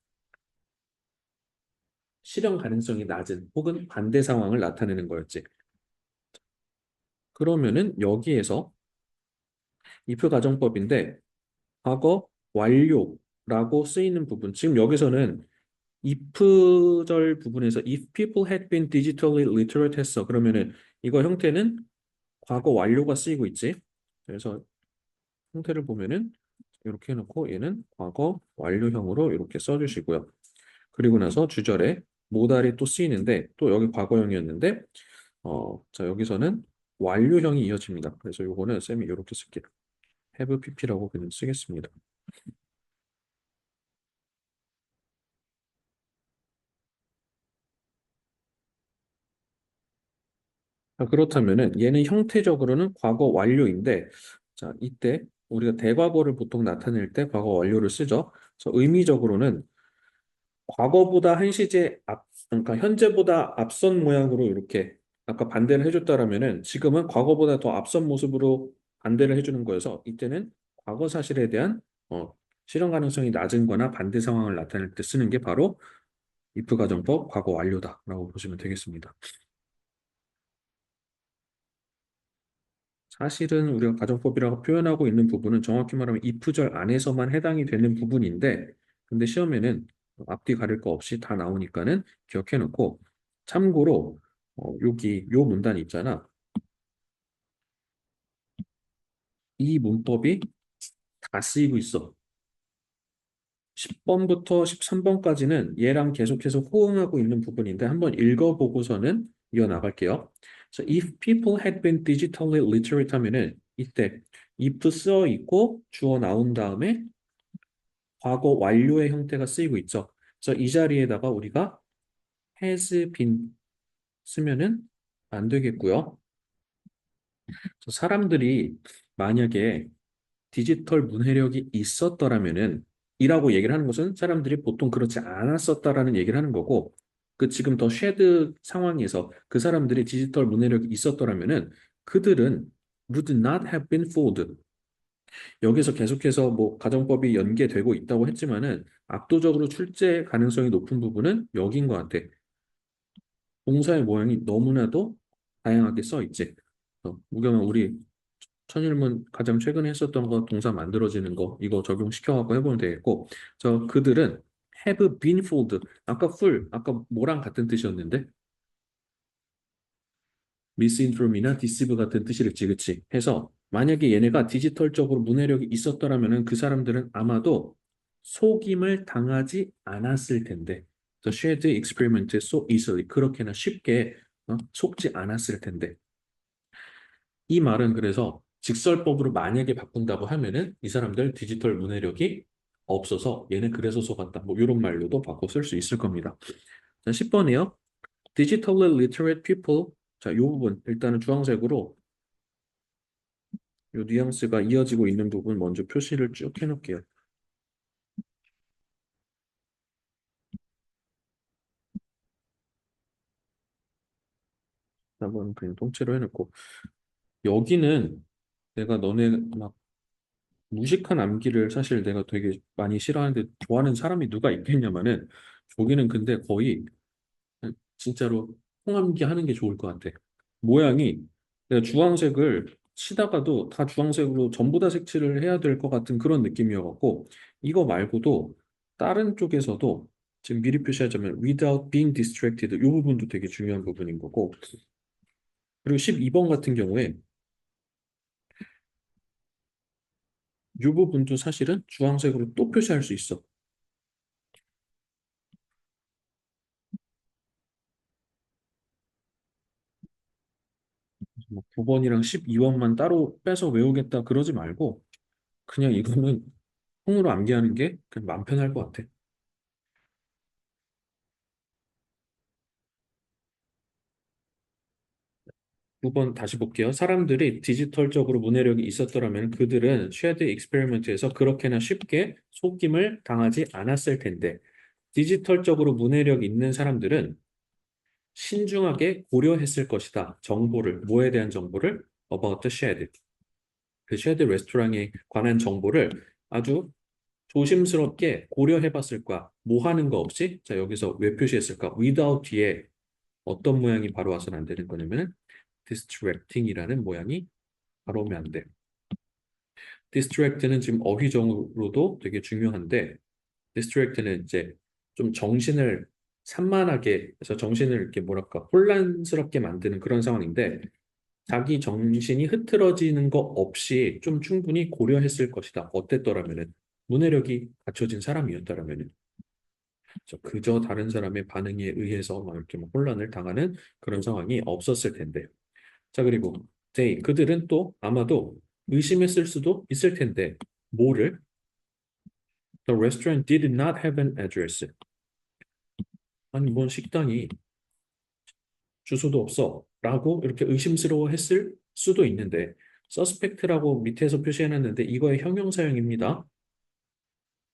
실현 가능성이 낮은 혹은 반대 상황을 나타내는 거였지. 그러면은 여기에서 if 가정법인데 과거 완료라고 쓰이는 부분. 지금 여기서는 if절 부분에서 if people had been digitally literate 했어. 그러면은 이거 형태는 과거 완료가 쓰이고 있지. 그래서 형태를 보면은 이렇게 해놓고 얘는 과거 완료형으로 이렇게 써주시고요. 그리고 나서 주절에 모달이 또 쓰이는데 또 여기 과거형이었는데 자 여기서는 완료형이 이어집니다. 그래서 요거는 쌤이 이렇게 쓸게요. have pp라고 그냥 쓰겠습니다. 자, 그렇다면은 얘는 형태적으로는 과거 완료인데 자 이때 우리가 대과거를 보통 나타낼 때 과거 완료를 쓰죠. 그래서 의미적으로는 과거보다 한 시제 그러니까 현재보다 앞선 모양으로 이렇게 아까 반대를 해줬다라면은 지금은 과거보다 더 앞선 모습으로 반대를 해주는 거여서 이때는 과거 사실에 대한 실현 가능성이 낮은 거나 반대 상황을 나타낼 때 쓰는 게 바로 if 가정법 과거 완료다라고 보시면 되겠습니다. 사실은 우리가 가정법이라고 표현하고 있는 부분은 정확히 말하면 if절 안에서만 해당이 되는 부분인데 근데 시험에는 앞뒤 가릴 거 없이 다 나오니까는 기억해 놓고 참고로 여기 요 문단 있잖아. 이 문법이 다 쓰이고 있어. 10번부터 13번까지는 얘랑 계속해서 호응하고 있는 부분인데 한번 읽어보고서는 이어나갈게요. So if people had been digitally literate 하면은 이때 if 써 있고 주어 나온 다음에 과거 완료의 형태가 쓰이고 있죠. 그래서 이 자리에다가 우리가 has been 쓰면은 안 되겠고요. 그래서 사람들이 만약에 디지털 문해력이 있었더라면은 이라고 얘기를 하는 것은 사람들이 보통 그렇지 않았었다라는 얘기를 하는 거고 그 지금 더 쉐드 상황에서 그 사람들이 디지털 문해력이 있었더라면은 그들은 would not have been fooled. 여기서 계속해서 뭐 가정법이 연계되고 있다고 했지만은 압도적으로 출제 가능성이 높은 부분은 여기인 것 같아. 동사의 모양이 너무나도 다양하게 써 있지. 무경아 우리 천일문 가장 최근에 했었던 거 동사 만들어지는 거 이거 적용시켜갖고 해보면 되겠고 그들은 have been fooled 아까 fool 아까 뭐랑 같은 뜻이었는데 misinform이나 deceive 같은 뜻이랬지 그치 해서 만약에 얘네가 디지털적으로 문해력이 있었더라면은 그 사람들은 아마도 속임을 당하지 않았을 텐데 The shared experiment so easily 그렇게나 쉽게 속지 않았을 텐데 이 말은 그래서 직설법으로 만약에 바꾼다고 하면은 이 사람들 디지털 문해력이 없어서 얘는 그래서 속았다. 뭐 이런 말로도 바꿔 쓸 수 있을 겁니다. 자, 10번이요. Digitally literate people. 자, 이 부분 일단은 주황색으로 이 뉘앙스가 이어지고 있는 부분 먼저 표시를 쭉 해놓을게요. 4번 그냥 통째로 해놓고 여기는 내가 너네 막 무식한 암기를 사실 내가 되게 많이 싫어하는데 좋아하는 사람이 누가 있겠냐마는 저기는 근데 거의 진짜로 홍암기 하는 게 좋을 것 같아. 모양이 내가 주황색을 치다가도 다 주황색으로 전부 다 색칠을 해야 될 것 같은 그런 느낌이어갖고 이거 말고도 다른 쪽에서도 지금 미리 표시하자면 without being distracted 이 부분도 되게 중요한 부분인 거고 그리고 12번 같은 경우에 이 부분도 사실은 주황색으로 또 표시할 수 있어. 뭐 9번이랑 12번만 따로 빼서 외우겠다 그러지 말고 그냥 이거는 통으로 암기하는 게 그냥 마음 편할 것 같아. 9번 다시 볼게요. 사람들이 디지털적으로 문해력이 있었더라면 그들은 쉐드 익스페리먼트에서 그렇게나 쉽게 속임을 당하지 않았을 텐데 디지털적으로 문해력 있는 사람들은 신중하게 고려했을 것이다. 정보를, 뭐에 대한 정보를? About the shed. 그 쉐드 레스토랑에 관한 정보를 아주 조심스럽게 고려해봤을 거야. 뭐 하는 거 없이? 자, 여기서 왜 표시했을까? Without 뒤에 어떤 모양이 바로 와서는 안 되는 거냐면은 distracting이라는 모양이 바로 오면 안 돼. distract는 지금 어휘적으로도 되게 중요한데 distract는 이제 좀 정신을 산만하게 해서 정신을 이렇게 뭐랄까 혼란스럽게 만드는 그런 상황인데 자기 정신이 흐트러지는 거 없이 좀 충분히 고려했을 것이다. 어땠더라면은 문해력이 갖춰진 사람이었더라면은 그저 다른 사람의 반응에 의해서 막 이렇게 막 혼란을 당하는 그런 상황이 없었을 텐데. 자, 그리고 그들은 또 아마도 의심했을 수도 있을 텐데 뭐를? The restaurant did not have an address. 아니, 뭔 식당이 주소도 없어. 라고 이렇게 의심스러워 했을 수도 있는데 suspect라고 밑에서 표시해놨는데 이거의 형용사형입니다.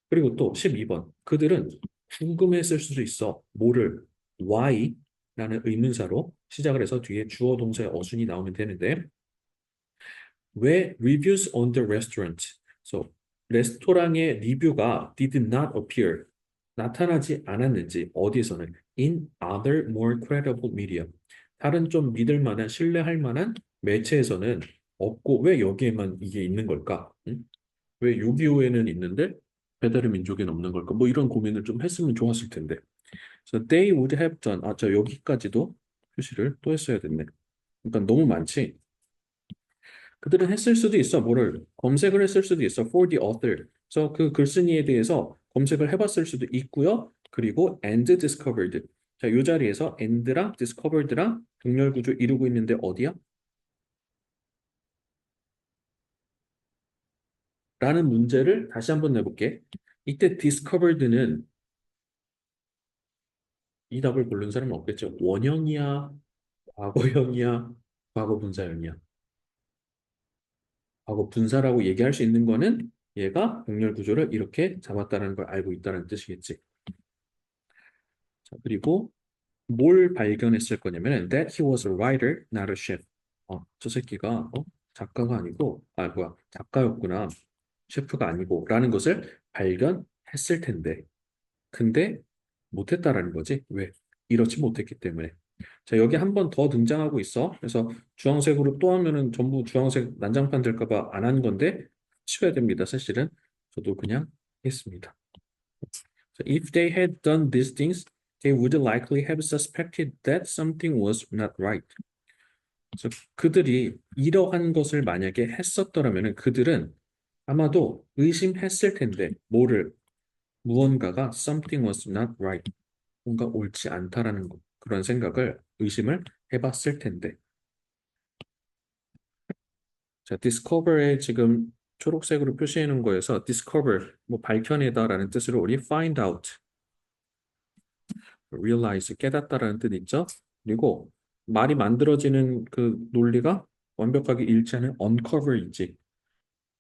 그리고 또 12번. 그들은 궁금했을 수도 있어. 뭐를? why? 라는 의문사로 시작을 해서 뒤에 주어 동사의 어순이 나오면 되는데 왜 reviews on the restaurant? So, 레스토랑의 리뷰가 did not appear. 나타나지 않았는지 어디서는 in other more credible media. 다른 좀 믿을 만한 신뢰할 만한 매체에서는 없고 왜 여기에만 이게 있는 걸까? 응? 왜 6.25에는 있는데 배달의 민족에는 없는 걸까? 뭐 이런 고민을 좀 했으면 좋았을 텐데. So they would have done. 아, 저 여기까지도 표시를 또 했어야 됐네. 그러니까 너무 많지. 그들은 했을 수도 있어. 뭐를 검색을 했을 수도 있어. For the author. 그래서 그 글쓴이에 대해서 검색을 해봤을 수도 있고요. 그리고 and discovered. 자, 이 자리에서 and랑 discovered랑 병렬 구조 이루고 있는데 어디야? 라는 문제를 다시 한번 내볼게. 이때 discovered는 이 답을 고른 사람은 없겠죠. 원형이야, 과거형이야, 과거 분사형이야. 과거 분사라고 얘기할 수 있는 거는 얘가 병렬 구조를 이렇게 잡았다는 걸 알고 있다는 뜻이겠지. 자, 그리고 뭘 발견했을 거냐면 that he was a writer, not a chef. 저 새끼가 작가가 아니고 뭐야 작가였구나. 셰프가 아니고 라는 것을 발견했을 텐데 근데 못했다라는 거지. 왜? 이렇지 못했기 때문에. 자, 여기 한 번 더 등장하고 있어. 그래서 주황색으로 또 하면은 전부 주황색 난장판 될까 봐 안 한 건데 치워야 됩니다. 사실은 저도 그냥 했습니다. So if they had done these things, they would likely have suspected that something was not right. 그래서 그들이 이러한 것을 만약에 했었더라면 그들은 아마도 의심했을 텐데 뭐를 무언가가 something was not right. 뭔가 옳지 않다라는 거, 그런 생각을 의심을 해봤을 텐데. 자, discover에 지금 초록색으로 표시해 놓은 거에서 discover 뭐 밝혀내다라는 뜻으로 우리 find out, realize 깨닫다라는 뜻 있죠. 그리고 말이 만들어지는 그 논리가 완벽하게 일치하는 uncover 있지.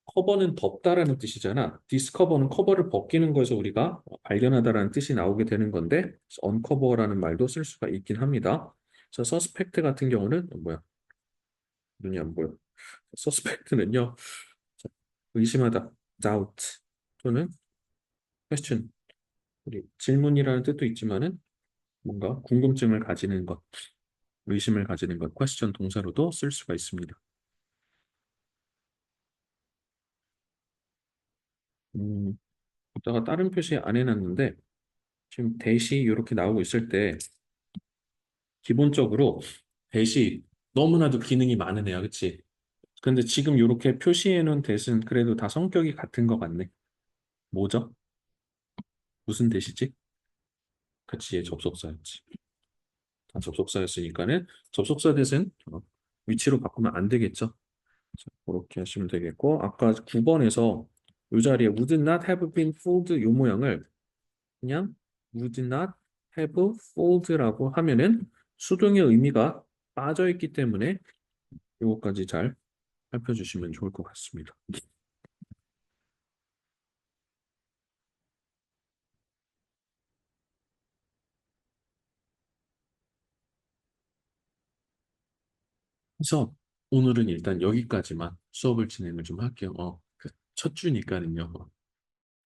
커버는 덮다라는 뜻이잖아. discover는 커버를 벗기는 거에서 우리가 발견하다라는 뜻이 나오게 되는 건데 uncover라는 말도 쓸 수가 있긴 합니다. 자, suspect 같은 경우는 뭐야? 눈이 안 보여. suspect는요. 자, 의심하다, doubt 또는 question. 우리 질문이라는 뜻도 있지만은 뭔가 궁금증을 가지는 것, 의심을 가지는 것, question 동사로도 쓸 수가 있습니다. 이따가 다른 표시 안 해놨는데 지금 대시 이렇게 나오고 있을 때 기본적으로 대시 너무나도 기능이 많은 애야, 그치? 근데 지금 이렇게 표시해 놓은 대신 그래도 다 성격이 같은 것 같네. 뭐죠? 무슨 대시지? 그치, 얘 접속사였지. 다 접속사였으니까는 접속사 대신 위치로 바꾸면 안 되겠죠. 자, 그렇게 하시면 되겠고 아까 9번에서 이 자리에 would not have been fooled 이 모양을 그냥 would not have fooled라고 하면은 수동의 의미가 빠져 있기 때문에 이것까지 잘 살펴주시면 좋을 것 같습니다. 그래서 오늘은 일단 여기까지만 수업을 진행을 좀 할게요. 첫 주니까는요.